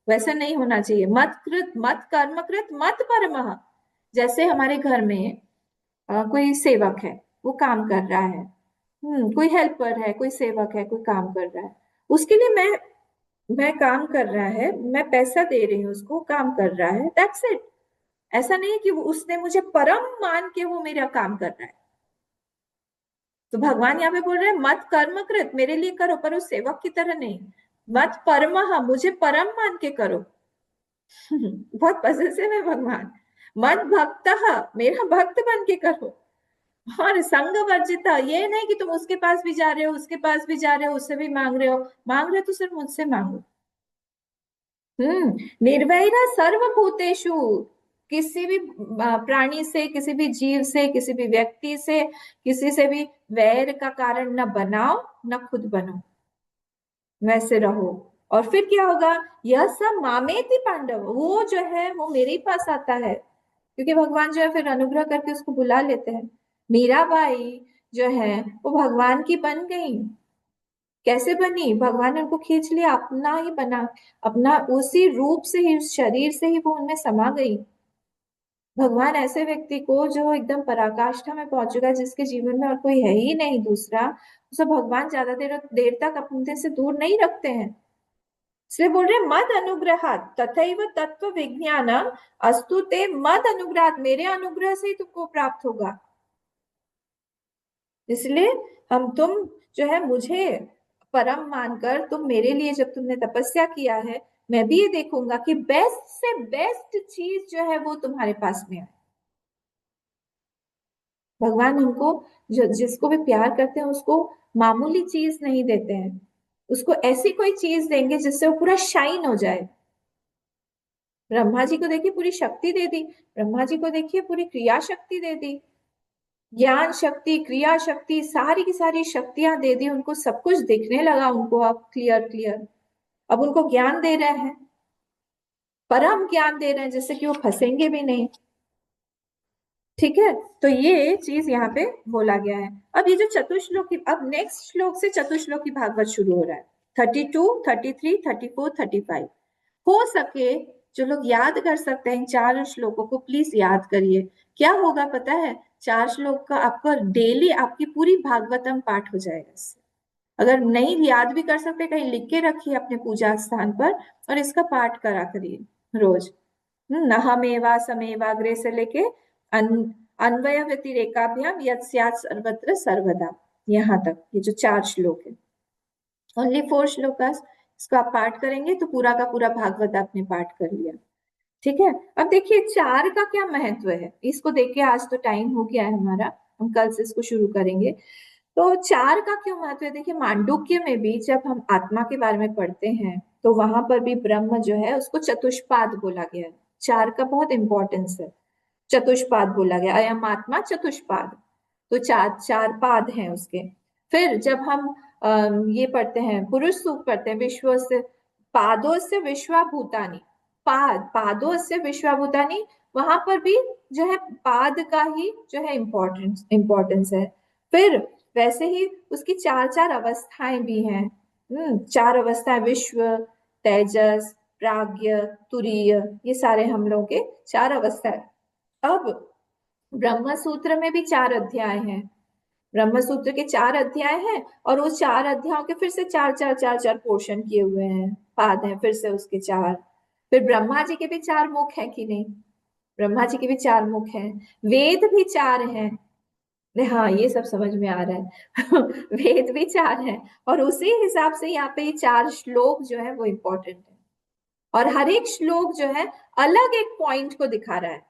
वैसा नहीं होना चाहिए। मत कृत मत कर्म कृत मत परमः। जैसे हमारे घर में कोई सेवक है, वो काम कर रहा है, कोई हेल्पर है, कोई सेवक है, कोई काम कर रहा है, उसके लिए मैं काम कर रहा है, मैं पैसा दे रही हूँ उसको, काम कर रहा है, दैट्स इट। ऐसा नहीं है कि उसने मुझे परम मान के वो मेरा काम कर रहा है। तो भगवान यहाँ पे बोल रहे हैं, मत कर्म कृत, मेरे लिए करो, पर उस सेवक की तरह नहीं। मत परम, मुझे परम मान के करो। बहुत पॉजिटिव है भगवान। मत भक्त, मेरा भक्त बन के करो। और संग वर्जिता, ये नहीं कि तुम उसके पास भी जा रहे हो, उसके पास भी जा रहे हो, उससे भी मांग रहे हो। मांग रहे हो तो सिर्फ मुझसे मांगो। निर्वैरा सर्वभूतेषु, किसी भी प्राणी से, किसी भी जीव से, किसी भी व्यक्ति से, किसी से भी वैर का कारण न बनाओ, न खुद बनो, वैसे रहो। और फिर क्या होगा? यह सब मामेति पांडव, वो जो है वो मेरे ही पास आता है, क्योंकि भगवान जो है फिर अनुग्रह करके उसको बुला लेते हैं। मीराबाई जो है वो भगवान की बन गई। कैसे बनी? भगवान ने उनको खींच लिया, अपना ही बना, अपना उसी रूप से ही, उस शरीर से ही वो उनमें समा गई। भगवान ऐसे व्यक्ति को जो एकदम पराकाष्ठा में पहुंच चुका है, जिसके जीवन में और कोई है ही नहीं दूसरा, उसे भगवान ज्यादा देर देर तक अपने से दूर नहीं रखते हैं। इसलिए बोल रहे मद अनुग्रहात तथैव तत्व विज्ञान अस्तु ते मद अनुग्रहात, मेरे अनुग्रह से ही तुमको प्राप्त होगा। इसलिए तुम जो है मुझे परम मानकर, तुम मेरे लिए जब तुमने तपस्या किया है, मैं भी ये देखूंगा कि बेस्ट से बेस्ट चीज जो है वो तुम्हारे पास में है। भगवान हमको, जो जिसको भी प्यार करते हैं उसको मामूली चीज नहीं देते हैं, उसको ऐसी कोई चीज देंगे जिससे वो पूरा शाइन हो जाए। ब्रह्मा जी को देखिए पूरी शक्ति दे दी, ब्रह्मा जी को देखिए पूरी क्रिया शक्ति दे दी, ज्ञान शक्ति, क्रिया शक्ति, सारी की सारी शक्तियां दे दी उनको, सब कुछ दिखने लगा उनको अब क्लियर क्लियर। अब उनको ज्ञान दे रहे हैं, परम ज्ञान दे रहे हैं, जिससे कि वो फंसेंगे भी नहीं। ठीक है, तो ये चीज यहाँ पे बोला गया है। अब ये जो चतुश्लोकी, अब नेक्स्ट श्लोक से चतुश्लोकी भागवत शुरू हो रहा है। 32, 33, 34, 35। हो सके जो लोग याद कर सकते हैं इन चार श्लोकों को प्लीज याद करिए। क्या होगा पता है, चार श्लोक का आपका डेली आपकी पूरी भागवतम पाठ हो जाएगा इससे। अगर नहीं याद भी कर सकते, कहीं लिख के रखिए अपने पूजा स्थान पर, और इसका पाठ करा करिए रोज। नहमेवा समेवाग्रे से लेके अन्वय व्यतिरेकाभ्याम यत् स्यात् सर्वत्र सर्वदा, यहाँ तक ये जो चार श्लोक है, ओनली 4 श्लोकास। इसको आप पाठ करेंगे तो पूरा का पूरा भागवत आपने पाठ कर लिया। ठीक है, अब देखिए चार का क्या महत्व है, इसको देखिए। आज तो टाइम हो गया है हमारा, हम कल से इसको शुरू करेंगे। तो चार का क्यों महत्व है, देखिए मांडुक्य में भी जब हम आत्मा के बारे में पढ़ते हैं तो वहां पर भी ब्रह्म जो है उसको चतुष्पाद बोला गया है। चार का बहुत इंपॉर्टेंस है, चतुष्पाद बोला गया, अयम आत्मा चतुष्पाद। तो चार चार पाद हैं उसके। फिर जब हम ये पढ़ते हैं, पुरुष सूक्त पढ़ते हैं, विश्व से पादों से विश्वाभूतानी, पादों से विश्वाभूतानी, वहां पर भी जो है पाद का ही जो है इम्पोर्टेंस इम्पोर्टेंस है। फिर वैसे ही उसकी चार चार अवस्थाएं भी हैं। चार अवस्थाएं, विश्व, तेजस, प्राज्ञ, तुरीय, ये सारे हम लोग के चार अवस्थाएं। अब ब्रह्म सूत्र में भी 4 अध्याय हैं। ब्रह्म सूत्र के 4 अध्याय हैं, और वो 4 अध्यायों के फिर से चार चार चार चार पोर्शन किए हुए हैं, पाद हैं फिर से उसके चार। फिर ब्रह्मा जी के भी 4 मुख हैं कि नहीं, ब्रह्मा जी के भी 4 मुख हैं। वेद भी 4 हैं। हाँ, ये सब समझ में आ रहा है। वेद भी 4 हैं, और उसी हिसाब से यहाँ पे ये 4 श्लोक जो है वो इम्पोर्टेंट है। और हर एक श्लोक जो है अलग एक पॉइंट को दिखा रहा है।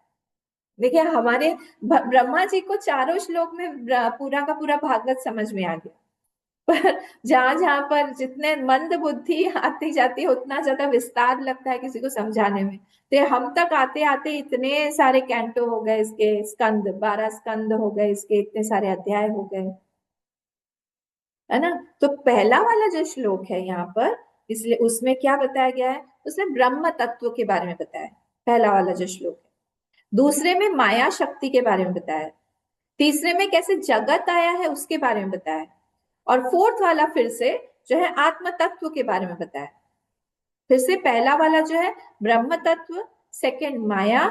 देखिए हमारे ब्रह्मा जी को चारों श्लोक में पूरा का पूरा भागवत समझ में आ गया। पर जहां जहां पर जितने मंद बुद्धि आती जाती है उतना ज्यादा विस्तार लगता है किसी को समझाने में। तो हम तक आते आते इतने सारे कैंटो हो गए, इसके स्कंद, 12 स्कंद हो गए इसके, इतने सारे अध्याय हो गए, है ना। तो पहला वाला जो श्लोक है यहाँ पर, इसलिए उसमें क्या बताया गया है, उसमें ब्रह्म तत्व के बारे में बताया है, पहला वाला जो श्लोक है। दूसरे में माया शक्ति के बारे में बताया है। तीसरे में कैसे जगत आया है उसके बारे में बताया है। और फोर्थ वाला फिर से जो है आत्म तत्व के बारे में बताया। फिर से पहला वाला जो है ब्रह्म तत्व, सेकंड माया,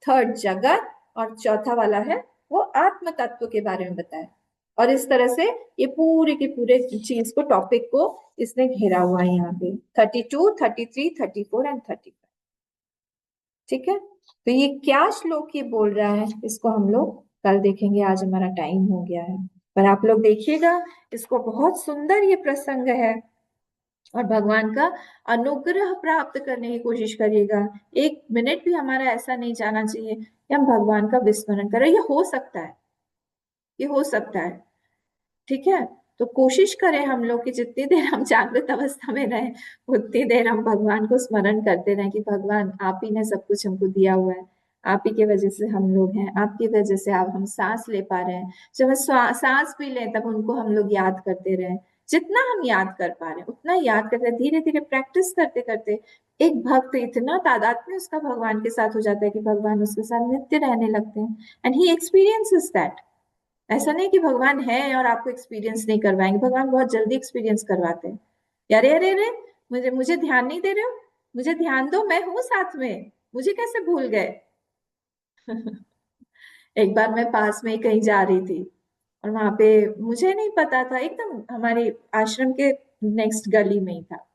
थर्ड जगत, और चौथा वाला है वो आत्म तत्व के बारे में बताया। और इस तरह से ये पूरे के पूरे चीज को, टॉपिक को इसने घेरा हुआ है यहाँ पे, 32, 33, 34 एंड 35। ठीक है, तो ये क्या श्लोक ये बोल रहा है इसको हम लोग कल देखेंगे, आज हमारा टाइम हो गया है। पर आप लोग देखिएगा, इसको बहुत सुंदर ये प्रसंग है, और भगवान का अनुग्रह प्राप्त करने की कोशिश करिएगा। 1 मिनट भी हमारा ऐसा नहीं जाना चाहिए कि हम भगवान का विस्मरण करें। ये हो सकता है, ये हो सकता है। ठीक है, तो कोशिश करें हम लोग कि जितनी देर हम जागृत अवस्था में रहें उतनी देर हम भगवान को स्मरण करते रहें कि भगवान आप ही ने सब कुछ हमको दिया हुआ है, आप ही की वजह से हम लोग हैं, आपकी वजह से आप हम सांस ले पा रहे हैं। जब हम सांस भी लें तब उनको हम लोग याद करते रहें। जितना हम याद कर पा रहे हैं उतना याद करते हैं, धीरे धीरे प्रैक्टिस करते करते एक भक्त इतना तादाद में उसका भगवान के साथ हो जाता है कि भगवान उसके साथ नित्य रहने लगते हैं, एंड ही एक्सपीरियंसेस दैट। ऐसा नहीं कि भगवान है और आपको एक्सपीरियंस नहीं करवाएंगे, भगवान बहुत जल्दी एक्सपीरियंस करवाते हैं। अरे अरे अरे, मुझे मुझे ध्यान नहीं दे रहे हो, मुझे ध्यान दो, मैं हूं साथ में, मुझे कैसे भूल गए। एक बार मैं पास में ही कहीं जा रही थी, और वहां पे मुझे नहीं पता था, एकदम हमारे आश्रम के नेक्स्ट गली में ही था।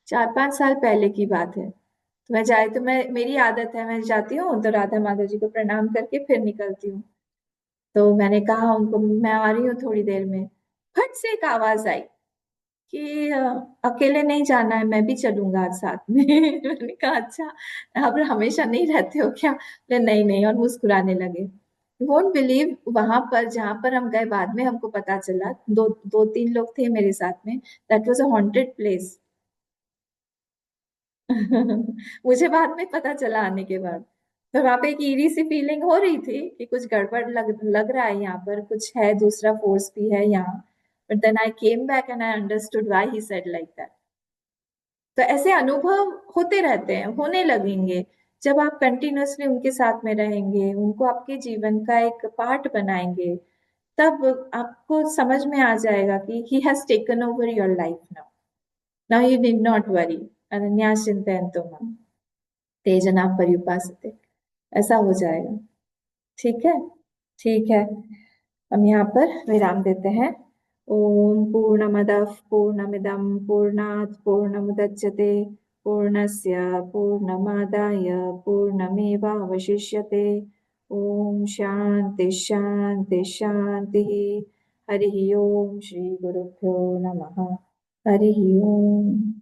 4-5 साल पहले की बात है। तो मैं जाए तो मैं, मेरी आदत है, मैं जाती हूँ तो राधा माधव जी को प्रणाम करके फिर निकलती हूँ। तो मैंने कहा उनको मैं आ रही हूँ थोड़ी देर में। फट से एक आवाज आई कि अकेले नहीं जाना है, मैं भी चलूंगा आज साथ में। मैंने कहा अच्छा, आप हमेशा नहीं रहते हो क्या। बोले नहीं नहीं, और मुस्कुराने लगे। वोंट बिलीव, वहां पर जहां पर हम गए बाद में हमको पता चला, दो दो तीन लोग थे मेरे साथ में, that was a haunted place. मुझे बाद में पता चला आने के बाद। तो वहां पे एक ईरी सी फीलिंग हो रही थी कि कुछ गड़बड़ लग रहा है, यहाँ पर कुछ है, दूसरा फोर्स भी है यहाँ। But then I came back and I understood why he said like that. तो ऐसे अनुभव होते रहते हैं, होने लगेंगे जब आप कंटिन्यूअसली उनके साथ में रहेंगे, उनको आपके जीवन का एक पार्ट बनाएंगे। तब आपको समझ में आ जाएगा कि he has taken over your life now. Now you need not worry. अनन्या चिंतयन्तु मां, ते जना पर्युपासते। ऐसा हो जाएगा। ठीक है। ठीक है, हम यहाँ पर विराम देते हैं। ओम पूर्णमदः पूर्णमिदं पूर्णात् पूर्णमुदच्यते पूर्णस्य पूर्णमादाय पूर्णमेवावशिष्यते। ओम शांति शांति शांति। हरि ओम। श्री गुरुभ्यो नमः। हरि ओम।